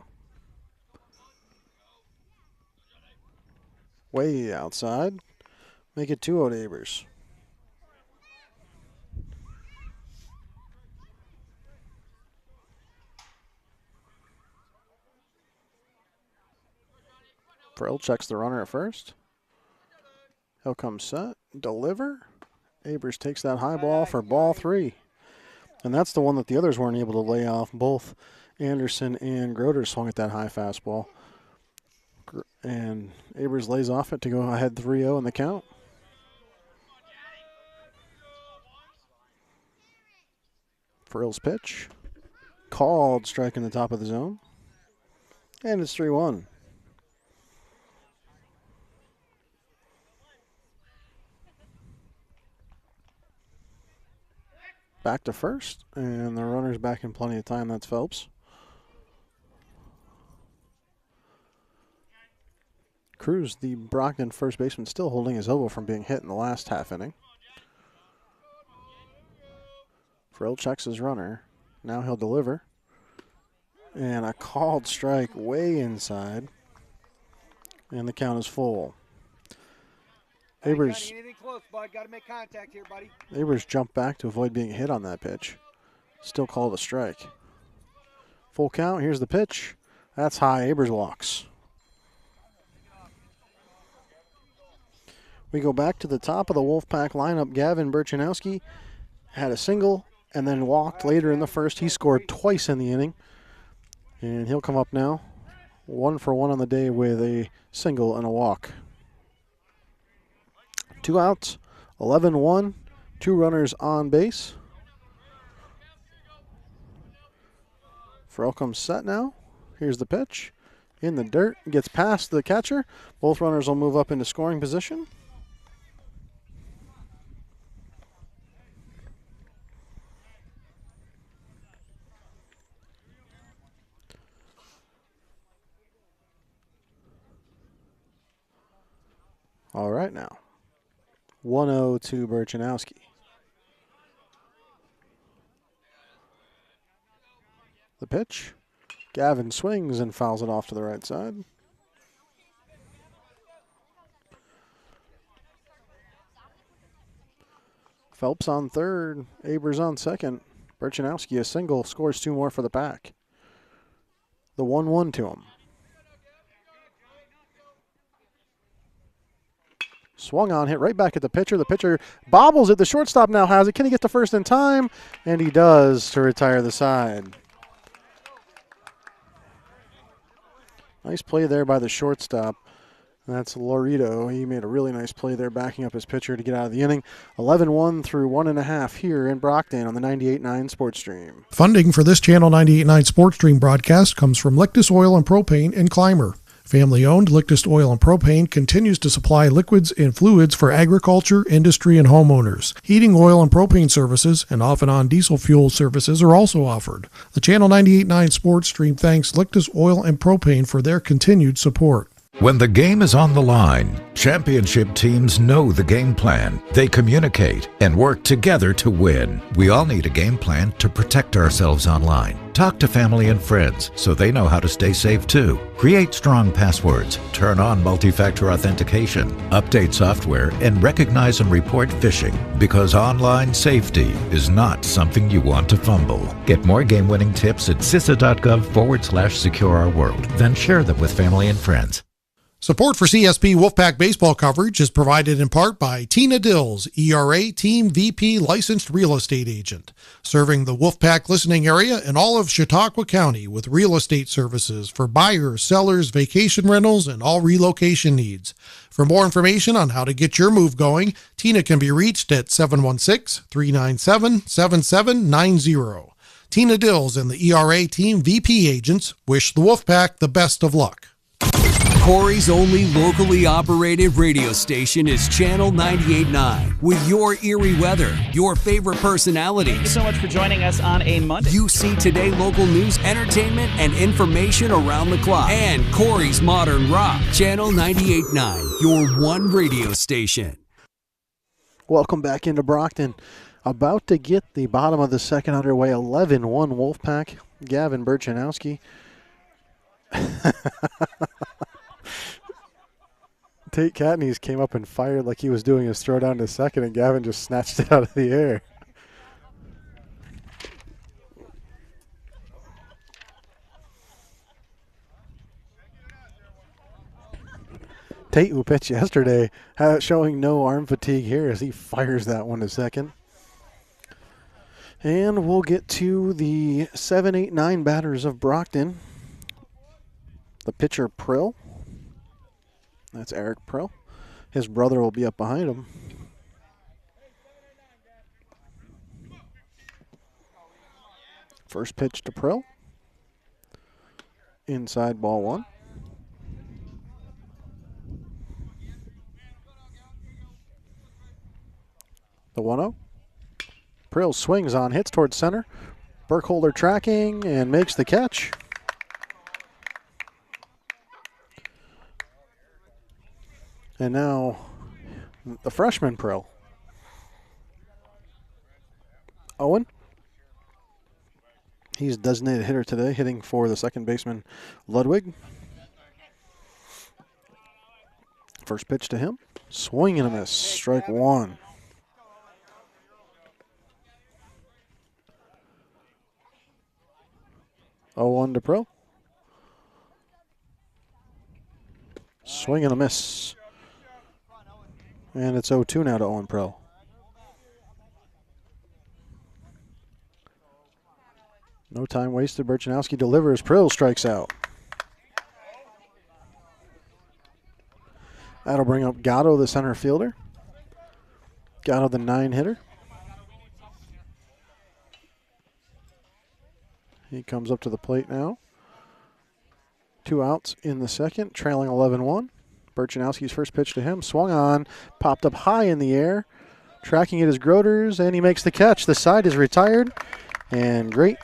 Way outside. Make it 2-0 to Abers. Frill checks the runner at first. He'll come set, deliver. Abers takes that high ball for ball 3. And that's the one that the others weren't able to lay off. Both Anderson and Groder swung at that high fastball. And Abers lays off it to go ahead 3-0 in the count. Frill's pitch. Called, striking the top of the zone. And it's 3-1. Back to first, and the runner's back in plenty of time. That's Phelps. Cruz, the Brocton first baseman, still holding his elbow from being hit in the last half inning. Frill checks his runner. Now he'll deliver. And a called strike way inside. And the count is full. Abers, Close, bud. Gotta make contact here, buddy. Abers jumped back to avoid being hit on that pitch. Still called a strike. Full count. Here's the pitch. That's high. Abers walks. We go back to the top of the Wolfpack lineup. Gavin Burchanowski had a single and then walked later in the first. He scored twice in the inning. And he'll come up now. 1 for 1 on the day with a single and a walk. 2 outs, 11-1, 2 runners on base. Frill comes set now. Here's the pitch. In the dirt, gets past the catcher. Both runners will move up into scoring position. All right now. 1-0 to Burchanowski. The pitch. Gavin swings and fouls it off to the right side. Phelps on third. Abers on second. Burchanowski a single, scores 2 more for the Pack. The 1-1 to him. Swung on, hit right back at the pitcher. The pitcher bobbles it. The shortstop now has it. Can he get to first in time? And he does to retire the side. Nice play there by the shortstop. That's Laredo. He made a really nice play there backing up his pitcher to get out of the inning. 11-1 through 1.5 here in Brocton on the 98.9 Sports Stream. Funding for this Channel 98.9 Sports Stream broadcast comes from Lictus Oil and Propane in Clymer. Family-owned Lictus Oil and Propane continues to supply liquids and fluids for agriculture, industry, and homeowners. Heating oil and propane services and off-and-on diesel fuel services are also offered. The Channel 98.9 Sports Stream thanks Lictus Oil and Propane for their continued support. When the game is on the line, championship teams know the game plan. They communicate and work together to win. We all need a game plan to protect ourselves online. Talk to family and friends so they know how to stay safe too. Create strong passwords, turn on multi-factor authentication, update software, and recognize and report phishing, because online safety is not something you want to fumble. Get more game-winning tips at CISA.gov/secure-our-world. Then share them with family and friends. Support for CSP Wolfpack baseball coverage is provided in part by Tina Dills, ERA Team VP licensed real estate agent, serving the Wolfpack listening area and all of Chautauqua County with real estate services for buyers, sellers, vacation rentals, and all relocation needs. For more information on how to get your move going, Tina can be reached at 716-397-7790. Tina Dills and the ERA Team VP agents wish the Wolfpack the best of luck. Corry's only locally operated radio station is Channel 98.9. With your Erie weather, your favorite personalities. Thank you so much for joining us on a Monday. You see today local news, entertainment, and information around the clock. And Corry's modern rock. Channel 98.9, your one radio station. Welcome back into Brocton. About to get the bottom of the second underway. 11-1 Wolfpack. Gavin Burchanowski Tate Catneys came up and fired like he was doing his throw down to second, and Gavin just snatched it out of the air. Tate, who pitched yesterday, showing no arm fatigue here as he fires that one to second. And we'll get to the 7, 8, 9 batters of Brocton. The pitcher, Prill. That's Eric Prill. His brother will be up behind him. First pitch to Prill. Inside, ball one. The 1-0. Prill swings on, hits towards center. Burkholder tracking and makes the catch. And now the freshman Prill. Owen. He's designated hitter today, hitting for the second baseman Ludwig. First pitch to him. Swing and a miss. Strike one. Oh, 0-1 to Prill. Swing and a miss. And it's 0-2 now to Owen Prill. No time wasted. Burchanowski delivers. Prill strikes out. That'll bring up Gatto, the center fielder. Gatto, the 9 hitter. He comes up to the plate now. 2 outs in the second, trailing 11-1. Burchanowski's first pitch to him. Swung on, popped up high in the air. Tracking it is Groders, and he makes the catch. The side is retired. And great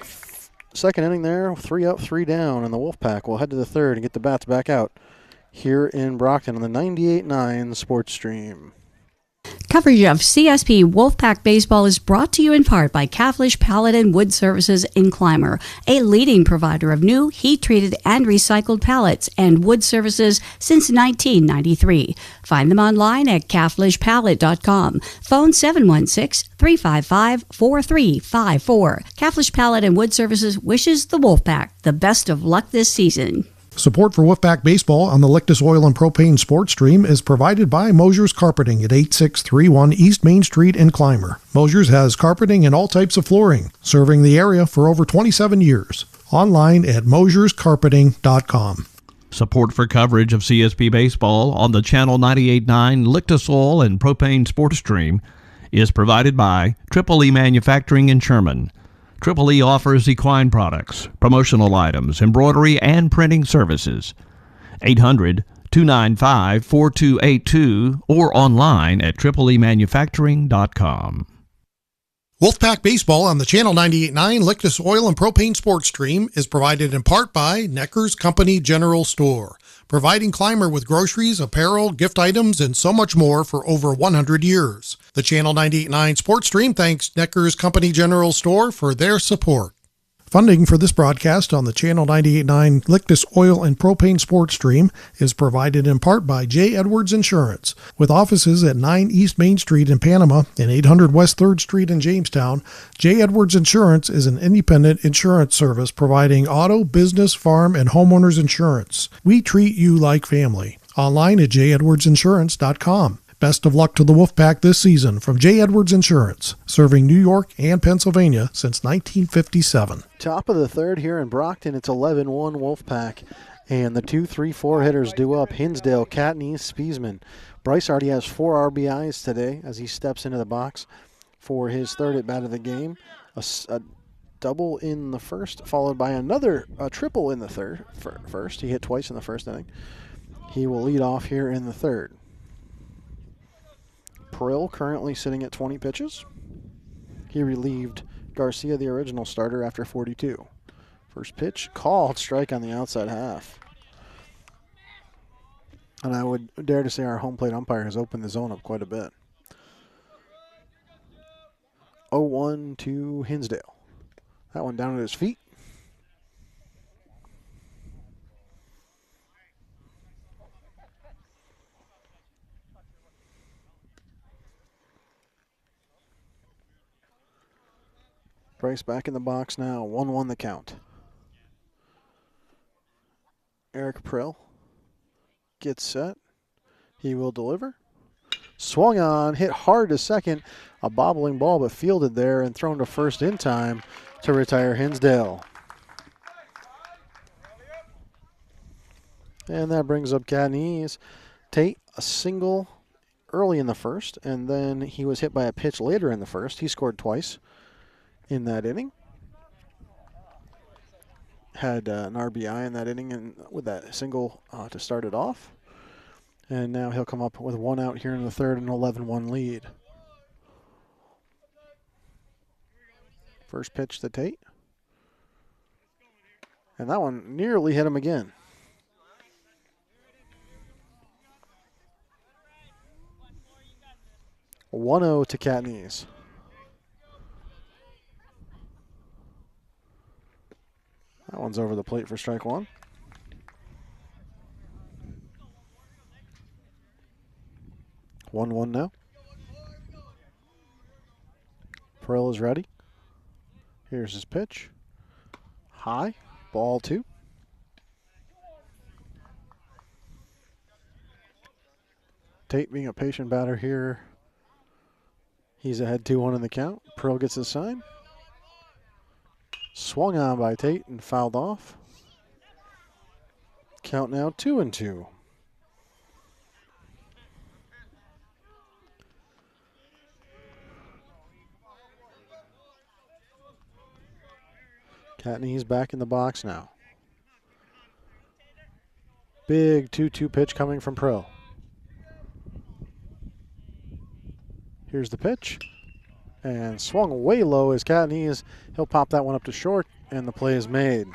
second inning there. 3 up, 3 down. And the Wolfpack will head to the third and get the bats back out here in Brocton on the 98.9 Sports Stream. Coverage of CSP Wolfpack Baseball is brought to you in part by Caflisch Pallet and Wood Services in Clymer, a leading provider of new, heat-treated, and recycled pallets and wood services since 1993. Find them online at caflischpallet.com. Phone 716-355-4354. Caflisch Pallet and Wood Services wishes the Wolfpack the best of luck this season. Support for Wolfpack Baseball on the Lictus Oil and Propane Sports Stream is provided by Mosher Carpeting at 8631 East Main Street in Clymer. Mosher's has carpeting and all types of flooring, serving the area for over 27 years. Online at mosherscarpeting.com. Support for coverage of CSP Baseball on the Channel 98.9 Lictus Oil and Propane Sports Stream is provided by Triple E Manufacturing in Sherman. Triple E offers equine products, promotional items, embroidery, and printing services. 800-295-4282 or online at tripleemanufacturing.com. Wolfpack Baseball on the Channel 98.9 Lictus Oil and Propane Sports Stream is provided in part by Necker's Company General Store, providing Clymer with groceries, apparel, gift items, and so much more for over 100 years. The Channel 98.9 Sports Stream thanks Necker's Company General Store for their support. Funding for this broadcast on the Channel 98.9 Lictus Oil and Propane Sports Stream is provided in part by J. Edwards Insurance. With offices at 9 East Main Street in Panama and 800 West 3rd Street in Jamestown, J. Edwards Insurance is an independent insurance service providing auto, business, farm, and homeowners insurance. We treat you like family. Online at jedwardsinsurance.com. Best of luck to the Wolfpack this season from J. Edwards Insurance, serving New York and Pennsylvania since 1957. Top of the third here in Brocton, it's 11-1 Wolfpack. And the 2-3-4 hitters due up. Hinsdale, Catney, Spiesman. Bryce already has 4 RBIs today as he steps into the box for his third at bat of the game. A double in the first, followed by another triple in the first. He hit twice in the first inning. He will lead off here in the third. Prill currently sitting at 20 pitches. He relieved Garcia, the original starter, after 42. First pitch, called, strike on the outside half. And I would dare to say our home plate umpire has opened the zone up quite a bit. 0-1 to Hinsdale. That one down at his feet. Bryce back in the box now. 1-1 the count. Eric Prill gets set. He will deliver. Swung on, hit hard to second. A bobbling ball, but fielded there and thrown to first in time to retire Hinsdale. And that brings up Cadney's. Tate, a single early in the first, and then he was hit by a pitch later in the first. He scored twice in that inning. Had an RBI in that inning and with that single to start it off. And now he'll come up with one out here in the third, an 11-1 lead. First pitch to Tate. And that one nearly hit him again. 1-0 to Cadney's. That one's over the plate for strike one. One now. Pearl is ready. Here's his pitch. High. Ball 2. Tate being a patient batter here. He's ahead 2-1 in the count. Pearl gets his sign. Swung on by Tate and fouled off. Count now 2-2. Cadney's back in the box now. Big 2-2 pitch coming from Pearl. Here's the pitch. And swung way low as Cadney's. He'll pop that one up to short, and the play is made.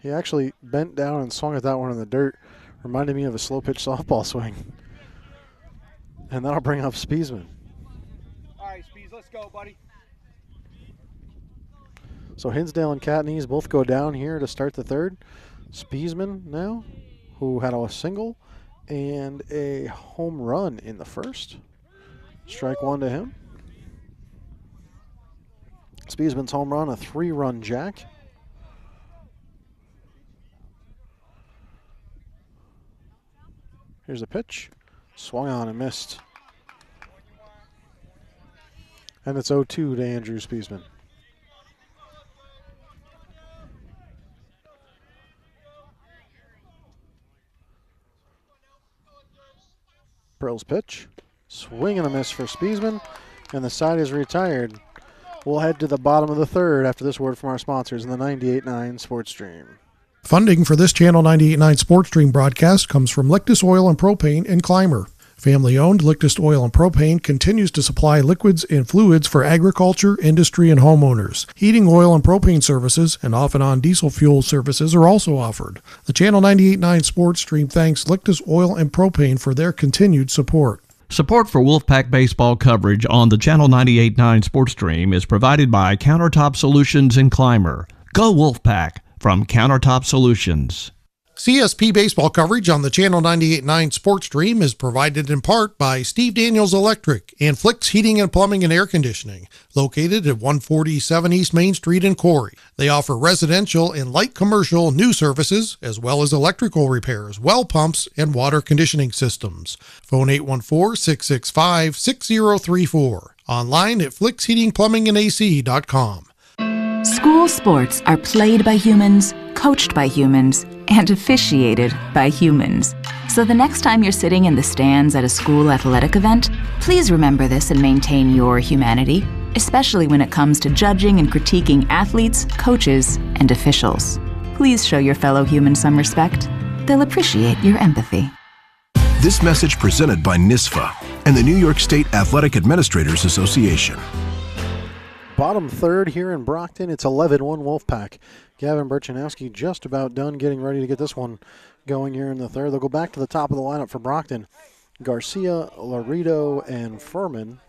He actually bent down and swung at that one in the dirt. Reminded me of a slow pitch softball swing. And that'll bring up Spiesman. All right, Spies, let's go, buddy. So Hinsdale and Cadney's both go down here to start the third. Spiesman now, who had a single and a home run in the first. Strike one to him. Spiesman's home run, a 3-run jack. Here's the pitch. Swung on and missed. And it's 0-2 to Andrew Spiesman. Pearl's pitch. Swing and a miss for Spiesman. And the side is retired. We'll head to the bottom of the third after this word from our sponsors in the 98.9 Sports Stream. Funding for this Channel 98.9 Sports Stream broadcast comes from Lictus Oil and Propane in Clymer. Family-owned Lictus Oil and Propane continues to supply liquids and fluids for agriculture, industry, and homeowners. Heating oil and propane services and off-and-on diesel fuel services are also offered. The Channel 98.9 Sports Stream thanks Lictus Oil and Propane for their continued support. Support for Wolfpack baseball coverage on the Channel 98.9 Sports Stream is provided by Countertop Solutions in Clymer. Go Wolfpack from Countertop Solutions. CSP baseball coverage on the Channel 98.9 Sports Stream is provided in part by Steve Daniels Electric and Flicks Heating and Plumbing and Air Conditioning, located at 147 East Main Street in Corry. They offer residential and light commercial new services, as well as electrical repairs, well pumps, and water conditioning systems. Phone 814-665-6034. Online at flicksheatingplumbingandac.com. School sports are played by humans, coached by humans, and officiated by humans. So the next time you're sitting in the stands at a school athletic event, please remember this and maintain your humanity, especially when it comes to judging and critiquing athletes, coaches, and officials. Please show your fellow humans some respect. They'll appreciate your empathy. This message presented by NISFA and the New York State Athletic Administrators Association. Bottom third here in Brocton. It's 11-1 Wolfpack. Gavin Burchanowski just about done getting ready to get this one going here in the third. They'll go back to the top of the lineup for Brocton. Garcia, Laredo, and Furman.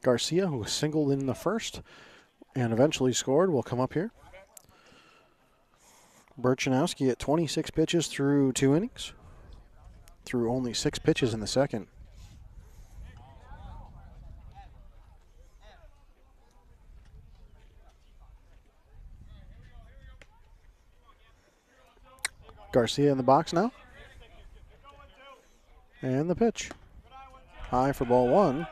Garcia, who was singled in the first and eventually scored, will come up here. Burchanowski at 26 pitches through 2 innings. through only 6 pitches in the second. Garcia in the box now. And the pitch. High for ball 1.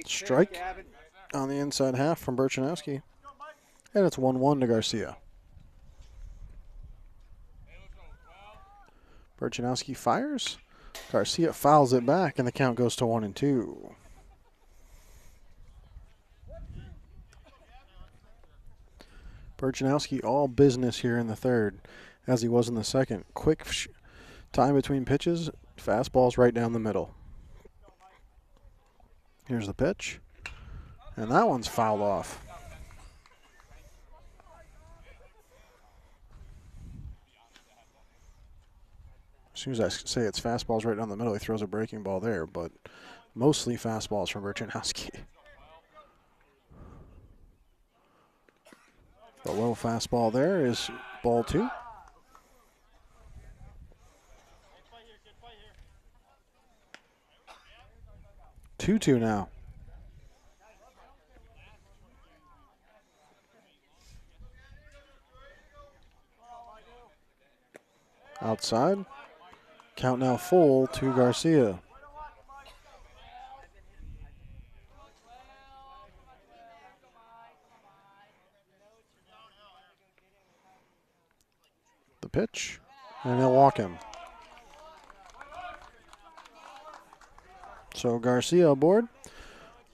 Strike on the inside half from Berchanowski. And it's 1-1 to Garcia. Berchanowski fires. Garcia fouls it back, and the count goes to 1-2. Berchanowski all business here in the third, as he was in the second. Quick time between pitches. Fastballs right down the middle. Here's the pitch. And that one's fouled off. As soon as I say it's fastballs right down the middle, he throws a breaking ball there, but mostly fastballs from Berchanowski. The low fastball there is ball 2. Two now. Outside. Count now full to Garcia. The pitch, and they'll walk him. So Garcia aboard.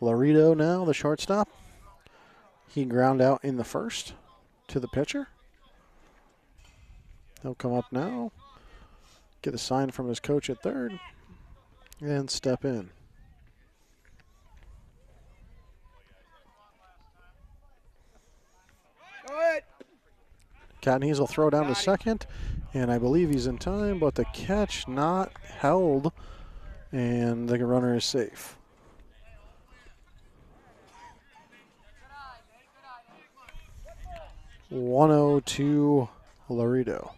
Laredo now, the shortstop. He ground out in the first to the pitcher. He'll come up now, get a sign from his coach at third, and step in. Catnees will throw down to second, and I believe he's in time, but the catch not held, and the runner is safe. (102) Laredo.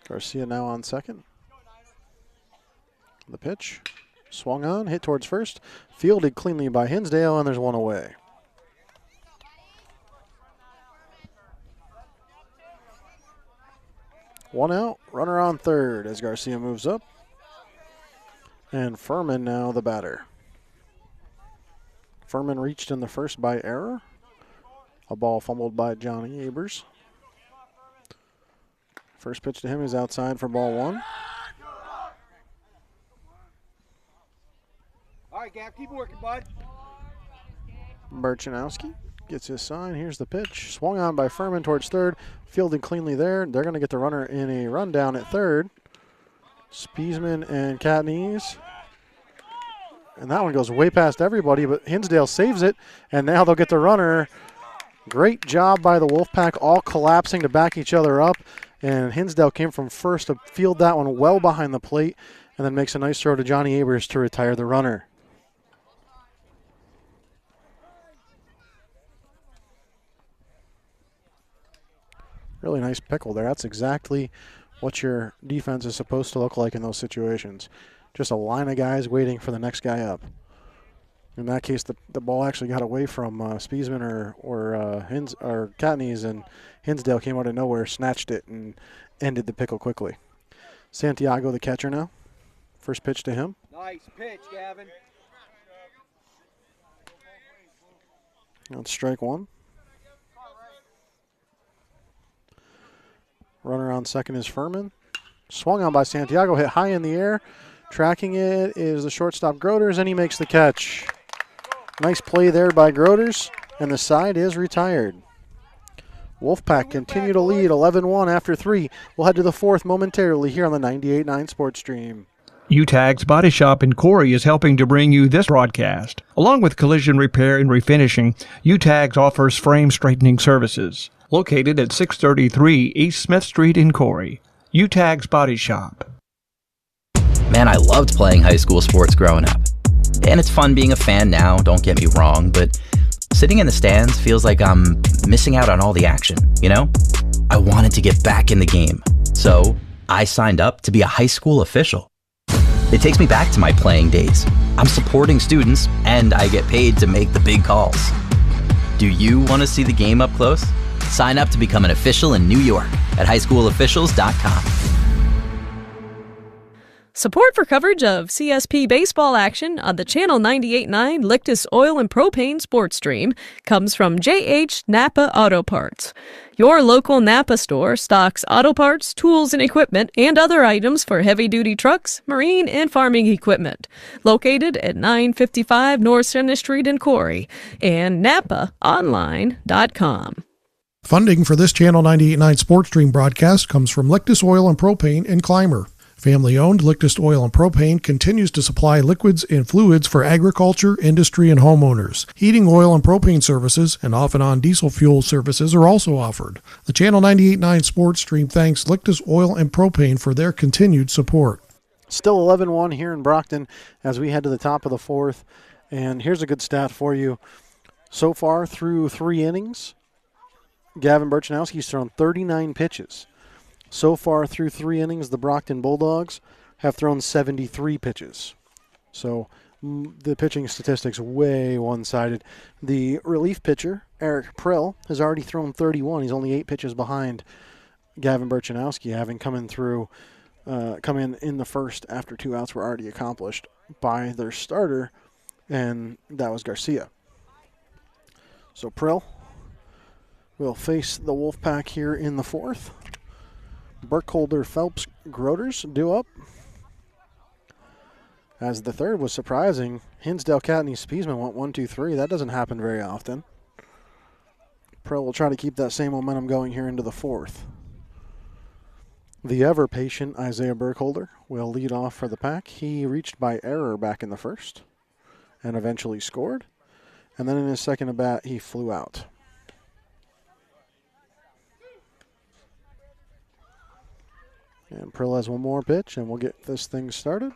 Garcia now on second. The pitch, swung on, hit towards first, fielded cleanly by Hinsdale, and there's one away. One out, runner on third as Garcia moves up. And Furman now the batter. Furman reached in the first by error. A ball fumbled by Johnny Abers. First pitch to him is outside for ball 1. All right, Gav, keep working, bud. Berchanowski gets his sign. Here's the pitch. Swung on by Furman towards third. Fielded cleanly there. They're going to get the runner in a rundown at third. Spiesman and Catnees. And that one goes way past everybody, but Hinsdale saves it. And now they'll get the runner. Great job by the Wolfpack, all collapsing to back each other up. And Hinsdale came from first to field that one well behind the plate, and then makes a nice throw to Johnny Abers to retire the runner. Really nice pickle there. That's exactly what your defense is supposed to look like in those situations. Just a line of guys waiting for the next guy up. In that case, the ball actually got away from Spiesman or Catnees, and Hinsdale came out of nowhere, snatched it, and ended the pickle quickly. Santiago, the catcher now. First pitch to him. Nice pitch, Gavin. That's strike 1. Runner on second is Furman. Swung on by Santiago, hit high in the air. Tracking it is the shortstop Groders, and he makes the catch. Nice play there by Groders, and the side is retired. Wolfpack continue to lead 11-1 after 3. We'll head to the 4th momentarily here on the 98.9 Sports Stream. Utegg's Body Shop in Corry is helping to bring you this broadcast. Along with collision repair and refinishing, Utegg offers frame straightening services. Located at 633 East Smith Street in Corry. Utegg's Body Shop. Man, I loved playing high school sports growing up. And it's fun being a fan now, don't get me wrong, but sitting in the stands feels like I'm missing out on all the action, you know? I wanted to get back in the game, so I signed up to be a high school official. It takes me back to my playing days. I'm supporting students, and I get paid to make the big calls. Do you want to see the game up close? Sign up to become an official in New York at highschoolofficials.com. Support for coverage of CSP baseball action on the Channel 98.9 Lictus Oil and Propane sports stream comes from JH Napa Auto Parts. Your local Napa store stocks auto parts, tools and equipment, and other items for heavy-duty trucks, marine, and farming equipment. Located at 955 North Center Street in Corry and NapaOnline.com. Funding for this Channel 98.9 sports stream broadcast comes from Lictus Oil and Propane in Clymer. Family-owned Lictus Oil and Propane continues to supply liquids and fluids for agriculture, industry, and homeowners. Heating oil and propane services and off-and-on diesel fuel services are also offered. The Channel 98.9 sports stream thanks Lictus Oil and Propane for their continued support. Still 11-1 here in Brocton as we head to the top of the fourth. And here's a good stat for you. So far through 3 innings, Gavin Burchanowski's thrown 39 pitches. So far through 3 innings, the Brocton Bulldogs have thrown 73 pitches. So the pitching statistics way one-sided. The relief pitcher, Eric Prill, has already thrown 31. He's only 8 pitches behind Gavin Burchanowski, having come in the first after 2 outs were already accomplished by their starter, and that was Garcia. So Prill will face the Wolfpack here in the fourth. Burkholder, Phelps, Groders due up. As the third was surprising, Hinsdale, Catney, Spiesman went 1-2-3. That doesn't happen very often. Pro will try to keep that same momentum going here into the fourth. The ever-patient Isaiah Burkholder will lead off for the Pack. He reached by error back in the first and eventually scored. And then in his second at-bat, he flew out. And Prill has one more pitch, and we'll get this thing started.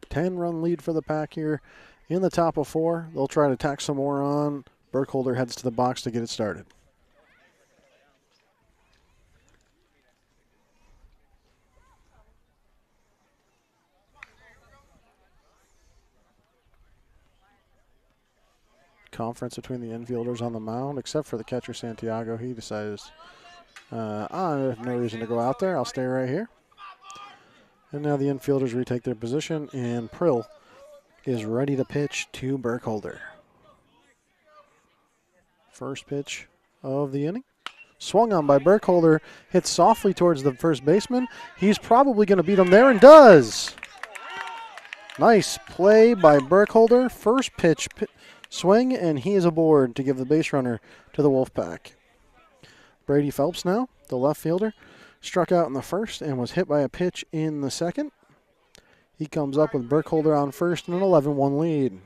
Ten-run lead for the Pack here in the top of 4. They'll try to tack some more on. Burkholder heads to the box to get it started. Conference between the infielders on the mound, except for the catcher Santiago. He decides, I have no reason to go out there. I'll stay right here. And now the infielders retake their position, and Prill is ready to pitch to Burkholder. First pitch of the inning. Swung on by Burkholder, hits softly towards the first baseman. He's probably going to beat him there, and does. Nice play by Burkholder. First pitch swing, and he is aboard to give the base runner to the Wolfpack. Brady Phelps now, the left fielder, struck out in the first and was hit by a pitch in the second. He comes up with Burkholder on first and an 11-1 lead.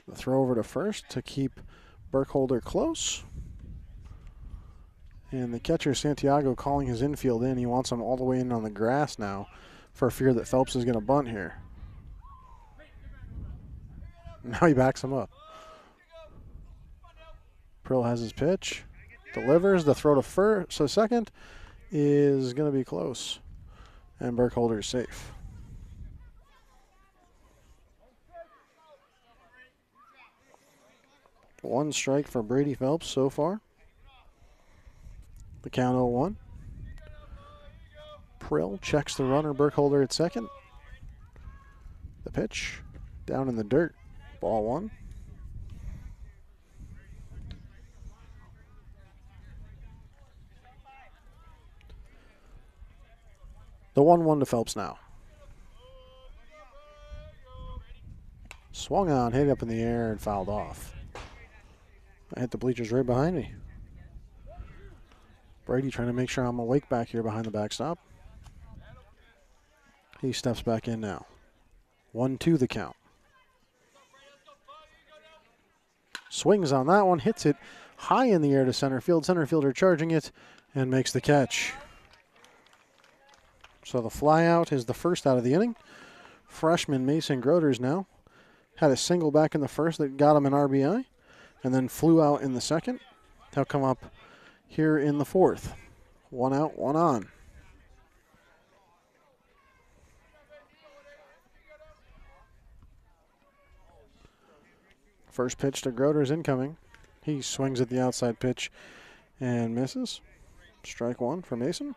The throw over to first to keep Burkholder close. And the catcher Santiago calling his infield in. He wants him all the way in on the grass now, for fear that Phelps is going to bunt here. Now he backs him up. Prill has his pitch. Delivers. The throw to first. So second is going to be close. And Burkholder is safe. One strike for Brady Phelps so far. The count 0-1. Prill checks the runner, Burkholder at second. The pitch down in the dirt. Ball 1. The 1-1 to Phelps now. Swung on, hit up in the air, and fouled off. I hit the bleachers right behind me. Brady trying to make sure I'm awake back here behind the backstop. He steps back in now. 1-2 the count. Swings on that one, hits it high in the air to center field. Center fielder charging it and makes the catch. So the fly out is the first out of the inning. Freshman Mason Groders now had a single back in the first that got him an RBI and then flew out in the second. He'll come up here in the fourth. 1 out, 1 on. First pitch to Groders incoming. He swings at the outside pitch and misses. Strike one for Mason.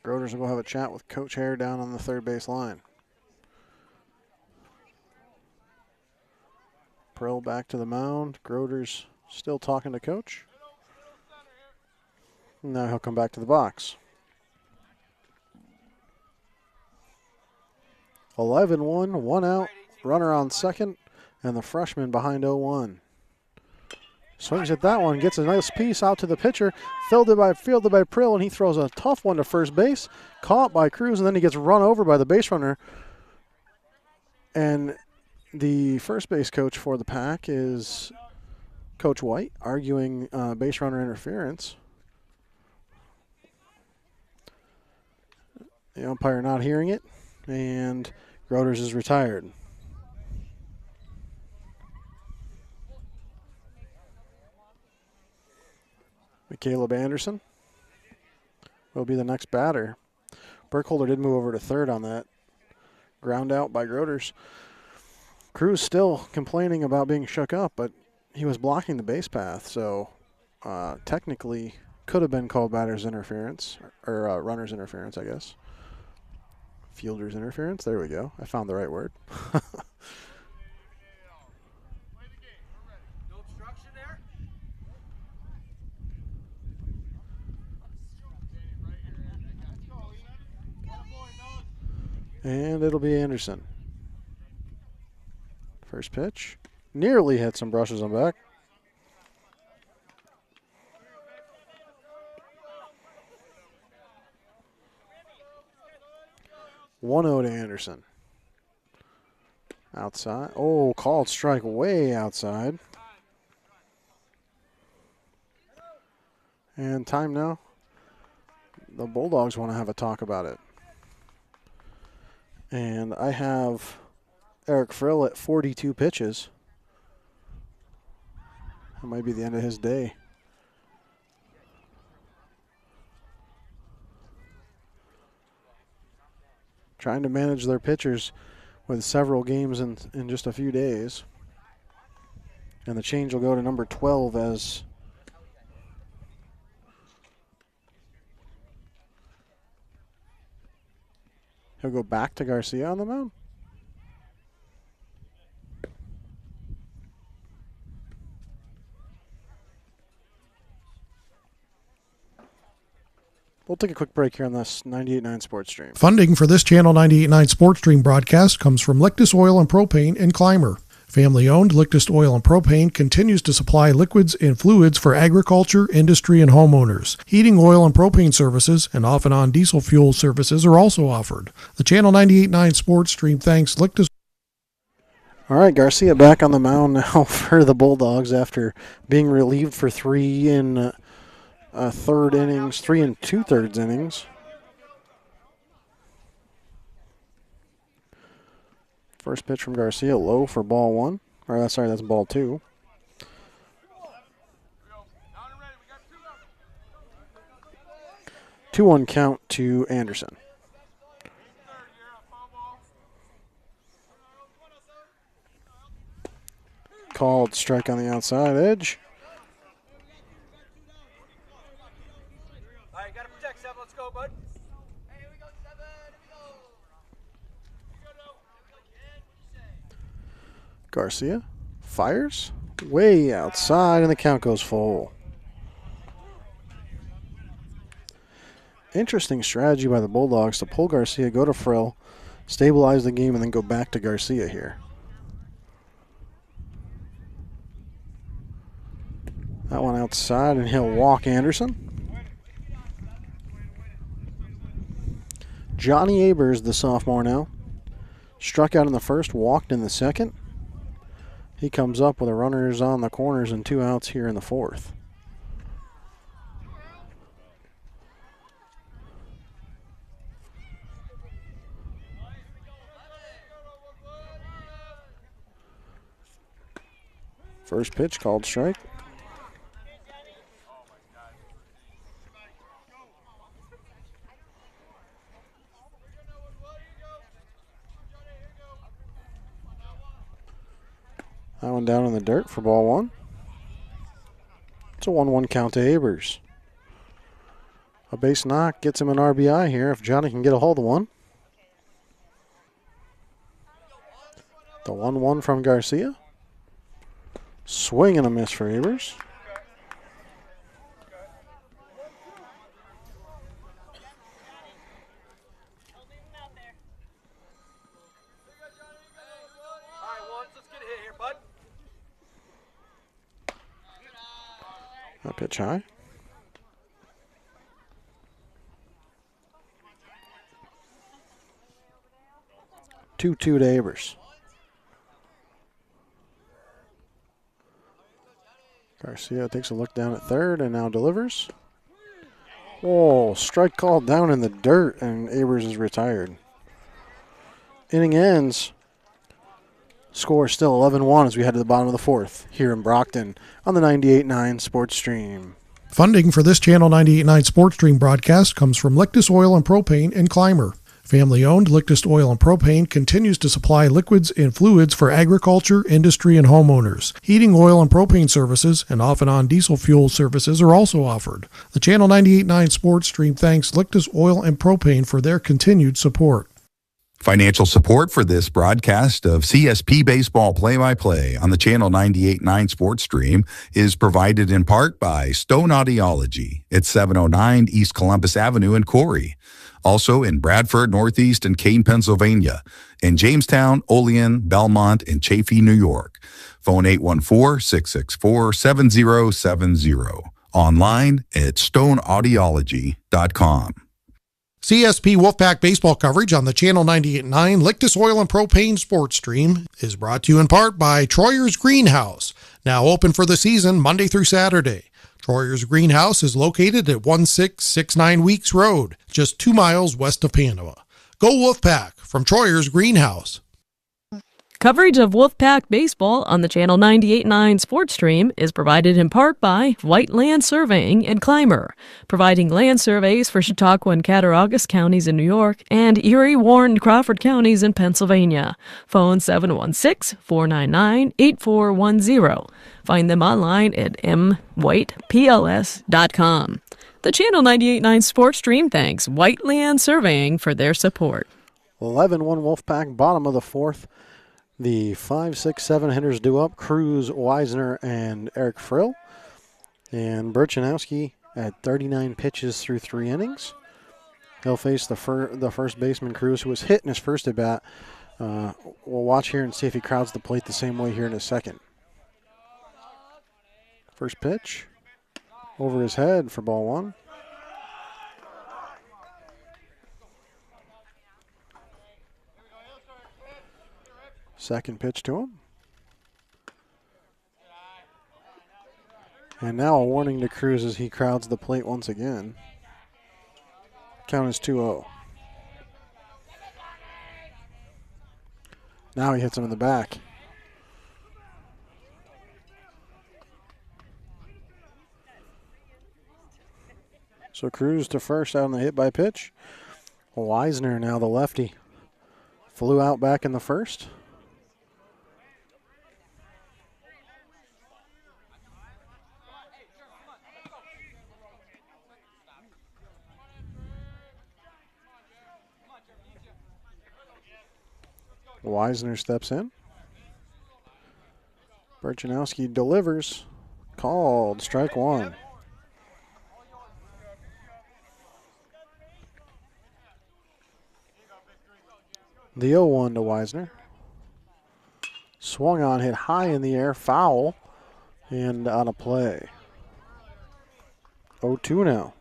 Groders will go have a chat with Coach Hare down on the third base line. Prill back to the mound. Groders still talking to Coach. Now he'll come back to the box. 11-1, 1 out, runner on second, and the freshman behind 0-1. Swings at that one, gets a nice piece out to the pitcher, fielded by Prill, and he throws a tough one to first base, caught by Cruz, and then he gets run over by the base runner. And the first base coach for the Pack is Coach White, arguing base runner interference. The umpire not hearing it, and Groders is retired. Caleb Anderson will be the next batter. Burkholder did move over to third on that ground out by Groders. Cruz still complaining about being shook up, but he was blocking the base path, so technically could have been called batter's interference, or runner's interference, I guess. Fielder's interference, there we go. I found the right word. And it'll be Anderson. First pitch. Nearly hit some brushes on back. One 0 to Anderson. Outside. Oh, called strike way outside. And time now. The Bulldogs want to have a talk about it. And I have Eric Frill at 42 pitches. That might be the end of his day. Trying to manage their pitchers with several games in just a few days. And the change will go to number 12 as he'll go back to Garcia on the mound. We'll take a quick break here on this 98.9 Sports Stream. Funding for this Channel 98.9 Sports Stream broadcast comes from Lictus Oil and Propane in Clymer. Family-owned Lictus Oil and Propane continues to supply liquids and fluids for agriculture, industry, and homeowners. Heating oil and propane services and off-and-on diesel fuel services are also offered. The Channel 98.9 Sports Stream thanks Lictus. All right, Garcia back on the mound now for the Bulldogs after being relieved for 3 and 2/3 innings. First pitch from Garcia, low for ball 1. Or sorry, that's ball 2. Two 2-1 count to Anderson. Called strike on the outside edge. All right, gotta protect 7. Let's go, bud. Garcia fires way outside, and the count goes full. Interesting strategy by the Bulldogs to pull Garcia, go to Frill, stabilize the game, and then go back to Garcia here. That one outside, and he'll walk Anderson. Johnny Abers, the sophomore now, struck out in the first, walked in the second. He comes up with a runners on the corners and 2 outs here in the 4th. First pitch called strike. That one down in the dirt for ball 1. It's a 1-1 count to Abers. A base knock gets him an RBI here if Johnny can get a hold of one. The 1-1 from Garcia. Swing and a miss for Abers. A pitch high. Two to Abers. Garcia takes a look down at third and now delivers. Oh, strike called down in the dirt, and Abers is retired. Inning ends. Score still 11-1 as we head to the bottom of the 4th here in Brocton on the 98.9 Sports Stream. Funding for this Channel 98.9 Sports Stream broadcast comes from Lictus Oil and Propane in Clymer. Family-owned Lictus Oil and Propane continues to supply liquids and fluids for agriculture, industry, and homeowners. Heating oil and propane services and off-and-on diesel fuel services are also offered. The Channel 98.9 Sports Stream thanks Lictus Oil and Propane for their continued support. Financial support for this broadcast of CSP Baseball Play-by-Play on the Channel 98.9 Sports Stream is provided in part by Stone Audiology at 709 East Columbus Avenue in Corry. Also in Bradford, Northeast, and Kane, Pennsylvania, in Jamestown, Olean, Belmont, and Chaffee, New York. Phone 814-664-7070. Online at stoneaudiology.com. CSP Wolfpack Baseball coverage on the Channel 98.9 Lictus Oil and Propane Sports Stream is brought to you in part by Troyer's Greenhouse, now open for the season Monday through Saturday. Troyer's Greenhouse is located at 1669 Weeks Road, just 2 miles west of Panama. Go Wolfpack from Troyer's Greenhouse. Coverage of Wolfpack Baseball on the Channel 98.9 Sports Stream is provided in part by Whiteland Surveying in Clymer, providing land surveys for Chautauqua and Cattaraugus counties in New York and Erie, Warren, and Crawford counties in Pennsylvania. Phone 716-499-8410. Find them online at mwhitepls.com. The Channel 98.9 Sports Stream thanks Whiteland Surveying for their support. 11-1 Wolfpack, bottom of the 4th. The 5, 6, 7 hitters due up: Cruz, Weisner, and Eric Frill. And Burchanowski at 39 pitches through 3 innings. He'll face the first baseman, Cruz, who was hit in his first at bat. We'll watch here and see if he crowds the plate the same way here in a second. First pitch over his head for ball 1. Second pitch to him. And now a warning to Cruz as he crowds the plate once again. Count is 2-0. Now he hits him in the back. So Cruz to first out on the hit by pitch. Weisner, now the lefty, flew out back in the first. Weisner steps in. Burchanowski delivers. Called strike 1. The 0-1 to Weisner. Swung on, hit high in the air, foul, and on a play. 0-2 now.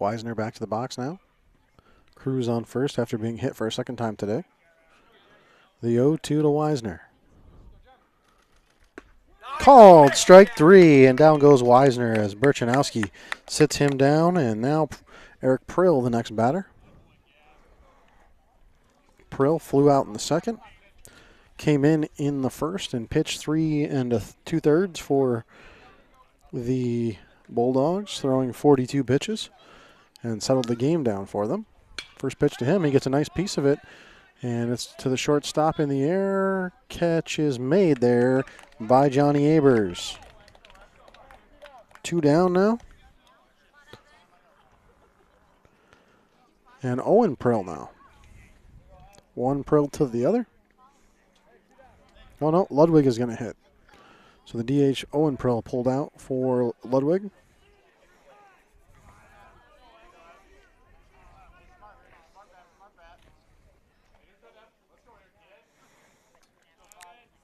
Wisner back to the box now. Cruz on first after being hit for a second time today. The 0-2 to Wisner. Called strike 3, and down goes Wisner as Burchanowski sits him down, and now Eric Prill, the next batter. Prill flew out in the second, came in the first, and pitched 3 2/3 for the Bulldogs, throwing 42 pitches, and settled the game down for them. First pitch to him, he gets a nice piece of it, and it's to the shortstop in the air. Catch is made there by Johnny Abers. 2 down now. And Owen Prill now. 1 Prill to the other. Oh no, Ludwig is going to hit. So the DH Owen Prill pulled out for Ludwig.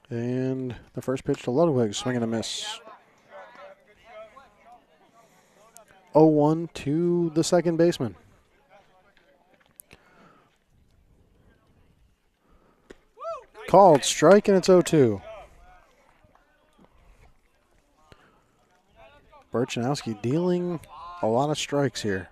And the first pitch to Ludwig, swing and a miss. 0-1 to the second baseman. Called strike, and it's 0-2. Burchanowski dealing a lot of strikes here.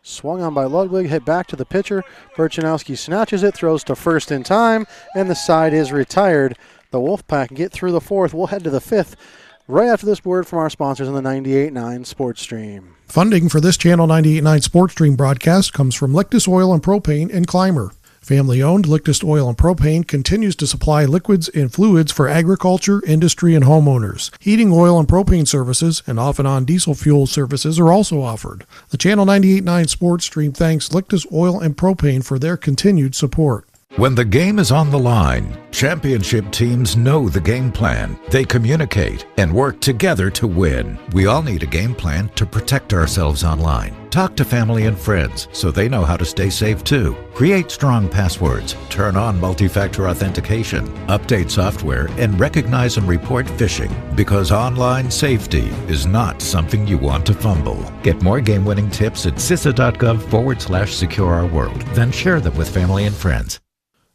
Swung on by Ludwig, hit back to the pitcher. Burchanowski snatches it, throws to first in time, and the side is retired. The Wolfpack get through the fourth. We'll head to the fifth right after this word from our sponsors on the 98.9 Sports Stream. Funding for this Channel 98.9 Sports Stream broadcast comes from Lictus Oil and Propane in Clymer. Family-owned Lictus Oil and Propane continues to supply liquids and fluids for agriculture, industry, and homeowners. Heating oil and propane services and off-and-on diesel fuel services are also offered. The Channel 98.9 Sports Stream thanks Lictus Oil and Propane for their continued support. When the game is on the line, championship teams know the game plan. They communicate and work together to win. We all need a game plan to protect ourselves online. Talk to family and friends so they know how to stay safe too. Create strong passwords, turn on multi-factor authentication, update software, and recognize and report phishing, because online safety is not something you want to fumble. Get more game-winning tips at CISA.gov/secure-our-world. Then share them with family and friends.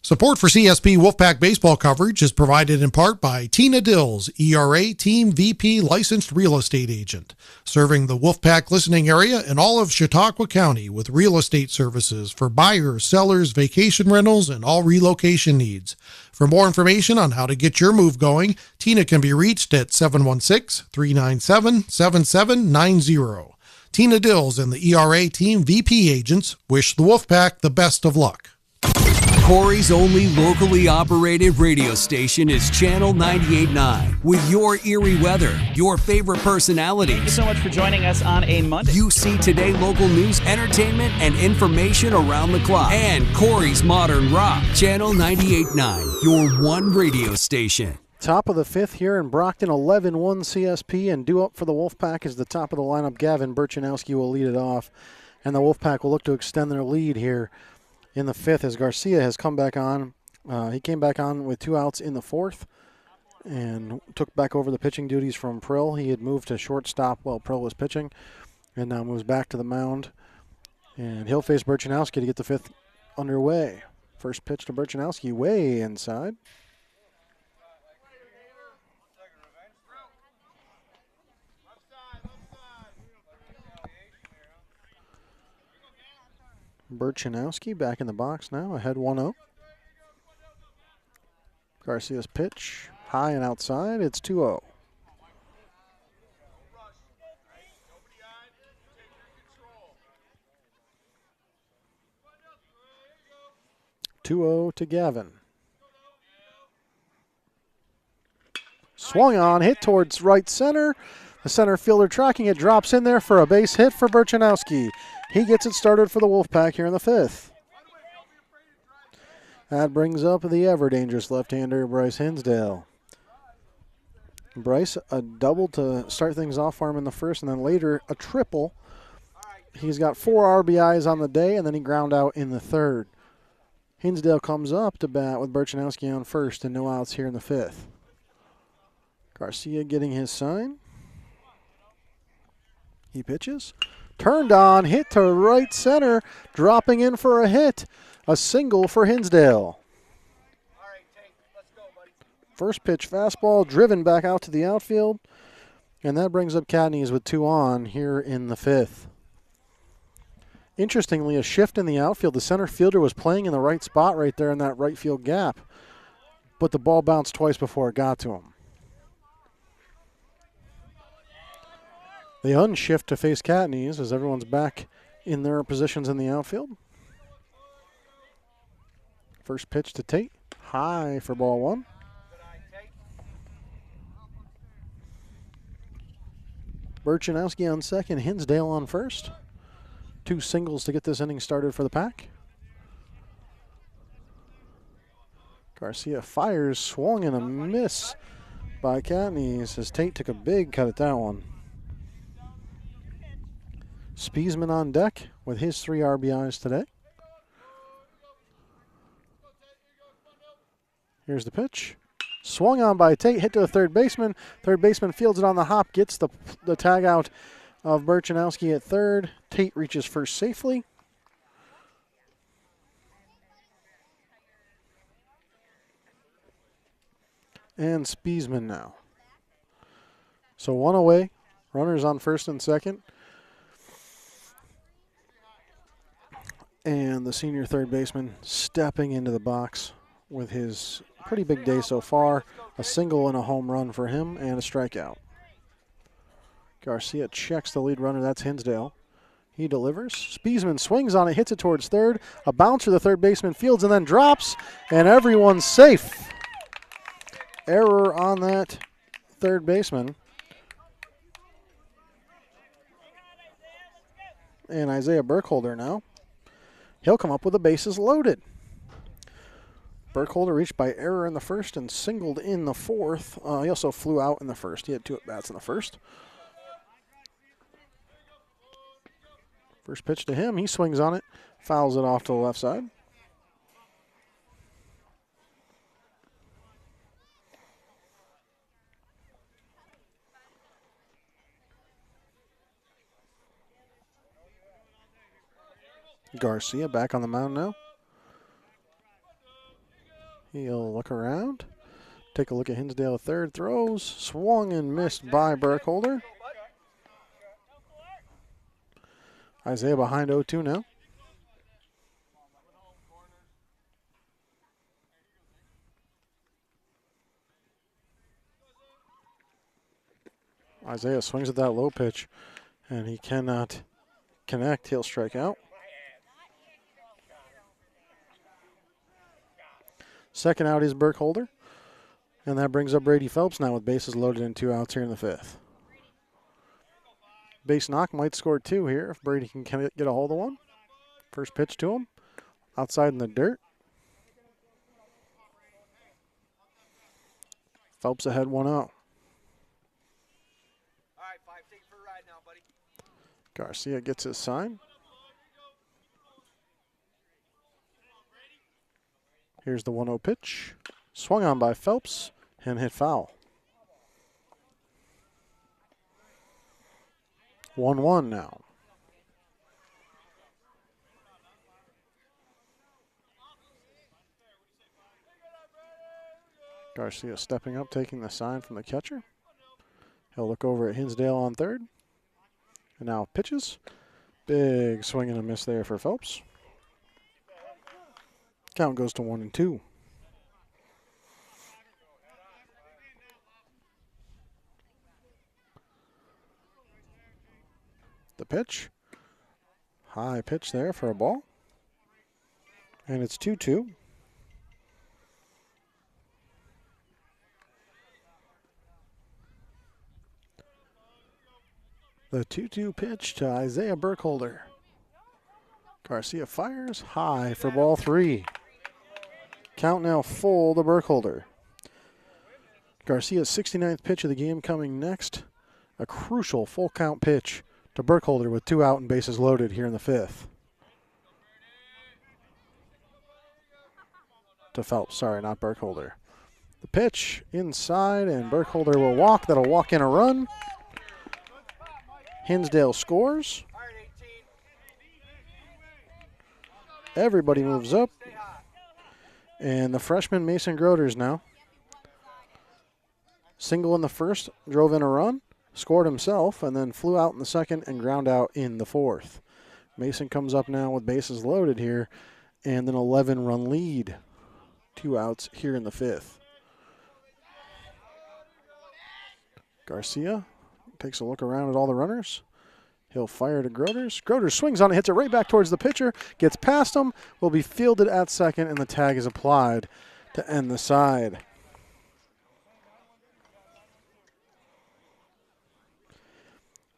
Support for CSP Wolfpack baseball coverage is provided in part by Tina Dills, ERA Team VP licensed real estate agent, serving the Wolfpack listening area and all of Chautauqua County with real estate services for buyers, sellers, vacation rentals, and all relocation needs. For more information on how to get your move going, Tina can be reached at 716-397-7790. Tina Dills and the ERA Team VP agents wish the Wolfpack the best of luck. Corry's only locally operated radio station is Channel 98.9. With your eerie weather, your favorite personalities. Thank you so much for joining us on a Monday. You see today local news, entertainment, and information around the clock. And Corry's modern rock. Channel 98.9, your one radio station. Top of the fifth here in Brocton, 11-1 CSP, and due up for the Wolfpack is the top of the lineup. Gavin Burchanowski will lead it off, and the Wolfpack will look to extend their lead here in the fifth as Garcia has come back on. He came back on with 2 outs in the fourth and took back over the pitching duties from Prill. He had moved to shortstop while Prill was pitching and now moves back to the mound. And he'll face Burchanowski to get the fifth underway. First pitch to Burchanowski, way inside. Burchanowski back in the box now, ahead 1-0. Garcia's pitch, high and outside, it's 2-0. To Gavin. Swung on, hit towards right center. The center fielder tracking it, drops in there for a base hit for Burchanowski. He gets it started for the Wolfpack here in the fifth. That brings up the ever-dangerous left-hander, Bryce Hinsdale. Bryce, a double to start things off for him in the first, and then later a triple. He's got 4 RBIs on the day, and then he ground out in the third. Hinsdale comes up to bat with Burchanowski on first and no outs here in the fifth. Garcia getting his sign. He pitches. Turned on, hit to right center, dropping in for a hit. A single for Hinsdale. First pitch fastball driven back out to the outfield. And that brings up Cadney's with 2 on here in the 5th. Interestingly, a shift in the outfield. The center fielder was playing in the right spot right there in that right field gap. But the ball bounced twice before it got to him. They unshift to face Cadney's as everyone's back in their positions in the outfield. First pitch to Tate. High for ball 1. Burchanowski on second, Hinsdale on first. 2 singles to get this inning started for the Pack. Garcia fires, swung and a miss by Cadney's as Tate took a big cut at that one. Spiesman on deck with his 3 RBIs today. Here's the pitch. Swung on by Tate, hit to the third baseman. Third baseman fields it on the hop, gets the tag out of Burchanowski at third. Tate reaches first safely. And Spiesman now. So 1 away. Runners on first and second. And the senior third baseman stepping into the box with his pretty big day so far. A single and a home run for him and a strikeout. Garcia checks the lead runner. That's Hinsdale. He delivers. Spiesman swings on it, hits it towards third. A bouncer, the third baseman fields and then drops, and everyone's safe. Error on that third baseman. And Isaiah Burkholder now. He'll come up with the bases loaded. Burkholder reached by error in the first and singled in the fourth. He also flew out in the first. He had 2 at-bats in the first. First pitch to him. He swings on it, fouls it off to the left side. Garcia back on the mound now. He'll look around. Take a look at Hinsdale at third. Throws. Swung and missed by Burkholder. Isaiah behind 0-2 now. Isaiah swings at that low pitch, and he cannot connect. He'll strike out. Second out is Burkholder. And that brings up Brady Phelps now with bases loaded and 2 outs here in the 5th. Base knock might score 2 here if Brady can get a hold of one. First pitch to him. Outside in the dirt. Phelps ahead 1 out. All right, 5, take it for a ride now, buddy. Garcia gets his sign. Here's the 1-0 pitch. Swung on by Phelps and hit foul. 1-1 now. Garcia stepping up, taking the sign from the catcher. He'll look over at Hinsdale on third. And now pitches. Big swing and a miss there for Phelps. Count goes to 1-2. The pitch. High pitch there for a ball. And it's 2-2. The 2-2 pitch to Isaiah Burkholder. Garcia fires high for ball 3. Count now full to Burkholder. Garcia's 69th pitch of the game coming next. A crucial full count pitch to Burkholder with 2 out and bases loaded here in the 5th. To Phelps, sorry, not Burkholder. The pitch inside, and Burkholder will walk. That'll walk in a run. Hinsdale scores. All right, Everybody moves up. And the freshman Mason Groders now. Single in the first, drove in a run, scored himself, and then flew out in the second and ground out in the fourth. Mason comes up now with bases loaded here and an 11-run lead. 2 outs here in the fifth. Garcia takes a look around at all the runners. He'll fire to Groders. Groders swings on it, hits it right back towards the pitcher, gets past him, will be fielded at second, and the tag is applied to end the side.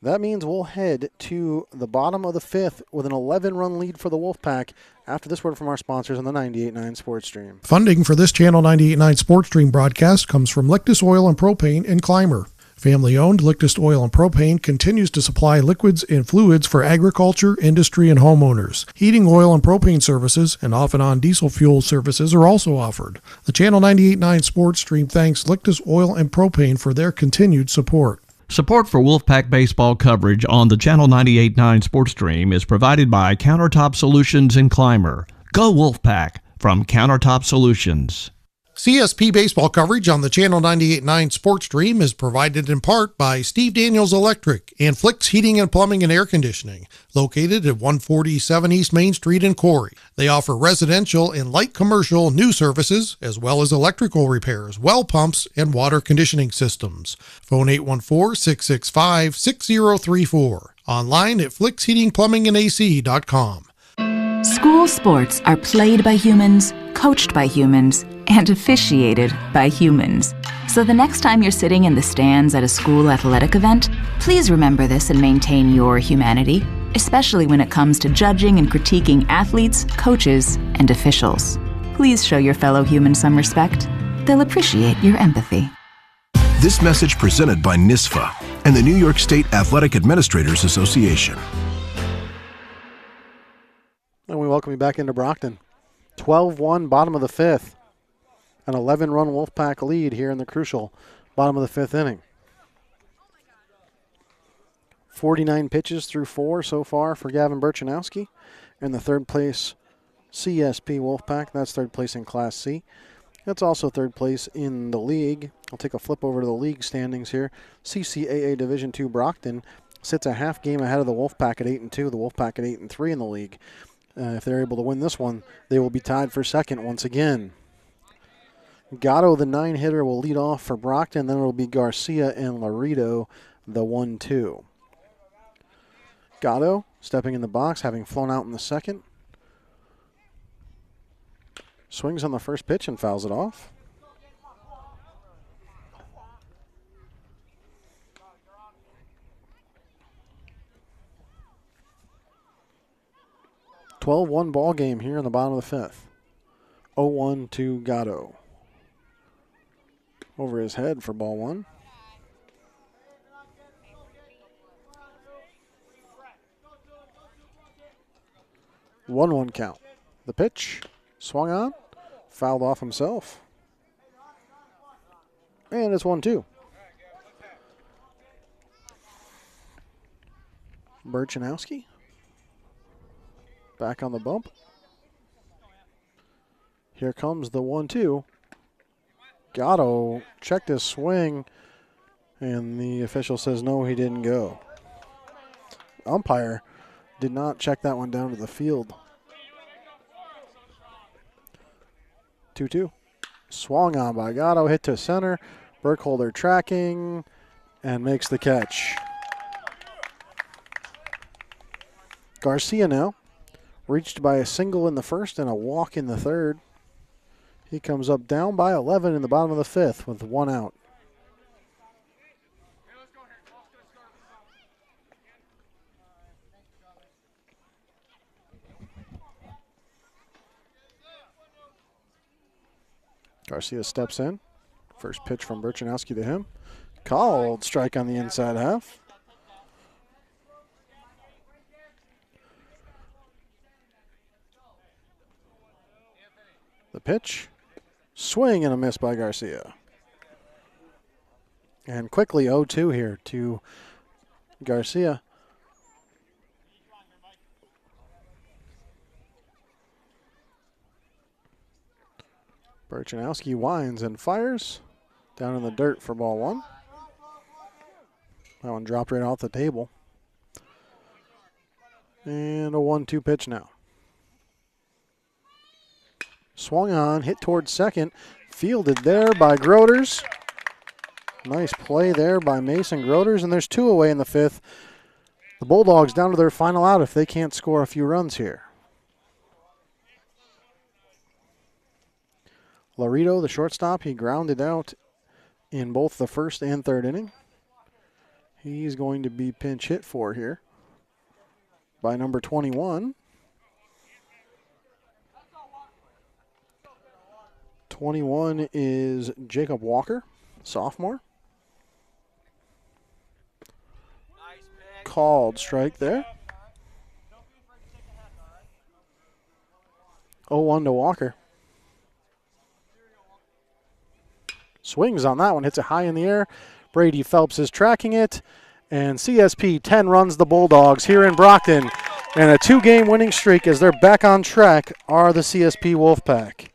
That means we'll head to the bottom of the fifth with an 11-run lead for the Wolfpack after this word from our sponsors on the 98.9 Sports Stream. Funding for this Channel 98.9 Sports Stream broadcast comes from Lictus Oil and Propane in Clymer. Family-owned Lictus Oil and Propane continues to supply liquids and fluids for agriculture, industry, and homeowners. Heating oil and propane services and off-and-on diesel fuel services are also offered. The Channel 98.9 Sports Stream thanks Lictus Oil and Propane for their continued support. Support for Wolfpack baseball coverage on the Channel 98.9 Sports Stream is provided by Countertop Solutions in Clymer. Go Wolfpack from Countertop Solutions. CSP baseball coverage on the Channel 98.9 Sports Stream is provided in part by Steve Daniels Electric and Flicks Heating and Plumbing and Air Conditioning, located at 147 East Main Street in Corry. They offer residential and light commercial new services, as well as electrical repairs, well pumps, and water conditioning systems. Phone 814-665-6034. Online at flicksheatingplumbingandac.com. School sports are played by humans, coached by humans, and officiated by humans. So the next time you're sitting in the stands at a school athletic event, please remember this and maintain your humanity, especially when it comes to judging and critiquing athletes, coaches, and officials. Please show your fellow humans some respect. They'll appreciate your empathy. This message presented by NISFA and the New York State Athletic Administrators Association. And we welcome you back into Brocton. 12-1, bottom of the fifth. An 11-run Wolfpack lead here in the crucial bottom of the fifth inning. 49 pitches through 4 so far for Gavin Burchanowski. And the third place CSP Wolfpack. That's third place in Class C. That's also third place in the league. I'll take a flip over to the league standings here. CCAA Division II Brocton sits a half game ahead of the Wolfpack at 8-2. The Wolfpack at 8-3 in the league. If they're able to win this one, they will be tied for second once again. Gatto, the 9-hitter, will lead off for Brocton. Then it will be Garcia and Laredo, the 1-2. Gatto stepping in the box, having flown out in the second. Swings on the first pitch and fouls it off. (12-1) ball game here in the bottom of the fifth. 0-1 to Gatto. Over his head for ball one. One count. The pitch swung on, fouled off himself. And it's 1-2. Burchanowski back on the bump. Here comes the 1-2. Gatto checked his swing, and the official says no, he didn't go. Umpire did not check that one down to the field. 2-2. Swung on by Gatto, hit to center. Burkholder tracking and makes the catch. Garcia now reached by a single in the first and a walk in the third. He comes up down by 11 in the bottom of the fifth with 1 out. Garcia steps in. First pitch from Burchanowski to him. Called strike on the inside half. The pitch. Swing and a miss by Garcia. And quickly 0-2 here to Garcia. Burchanowski winds and fires down in the dirt for ball one. That one dropped right off the table. And a 1-2 pitch now. Swung on, hit towards second. Fielded there by Groders. Nice play there by Mason Groders, and there's 2 away in the 5th. The Bulldogs down to their final out if they can't score a few runs here. Laredo, the shortstop, he grounded out in both the 1st and 3rd inning. He's going to be pinch hit for here by number 21. 21 is Jacob Walker, sophomore. Called strike there. 0-1 to Walker. Swings on that one, hits it high in the air. Brady Phelps is tracking it. And CSP 10 runs the Bulldogs here in Brocton. And a 2-game winning streak as they're back on track are the CSP Wolfpack.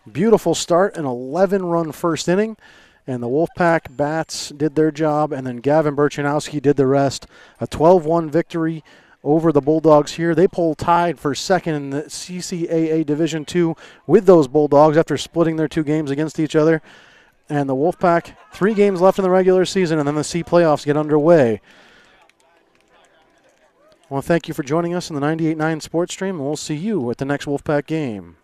Beautiful start, an 11-run first inning. And the Wolfpack bats did their job, and then Gavin Burchanowski did the rest. A 12-1 victory over the Bulldogs here. They pull tied for second in the CCAA Division II with those Bulldogs after splitting their 2 games against each other. And the Wolfpack, 3 games left in the regular season, and then the C playoffs get underway. I want to thank you for joining us in the 98.9 Sports Stream, and we'll see you at the next Wolfpack game.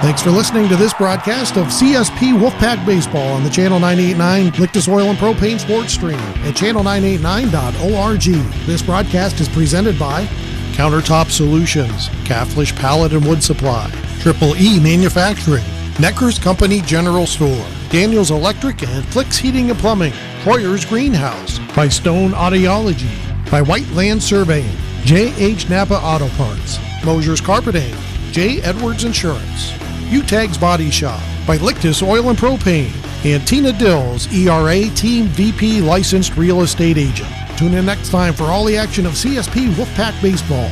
Thanks for listening to this broadcast of CSP Wolfpack Baseball on the Channel 98.9 Lictus Oil and Propane Sports Stream at channel989.org. This broadcast is presented by Countertop Solutions, Caflisch Pallet and Wood Supply, Triple E Manufacturing, Necker's Company General Store, Daniels Electric and Flicks Heating and Plumbing, Troyer's Greenhouse, by Stone Audiology, by Whiteland Surveying, J.H. Napa Auto Parts, Mosher's Carpeting, J. Edwards Insurance, Utegg's Body Shop, by Lictus Oil and Propane, and Tina Dills, ERA Team VP Licensed Real Estate Agent. Tune in next time for all the action of CSP Wolfpack Baseball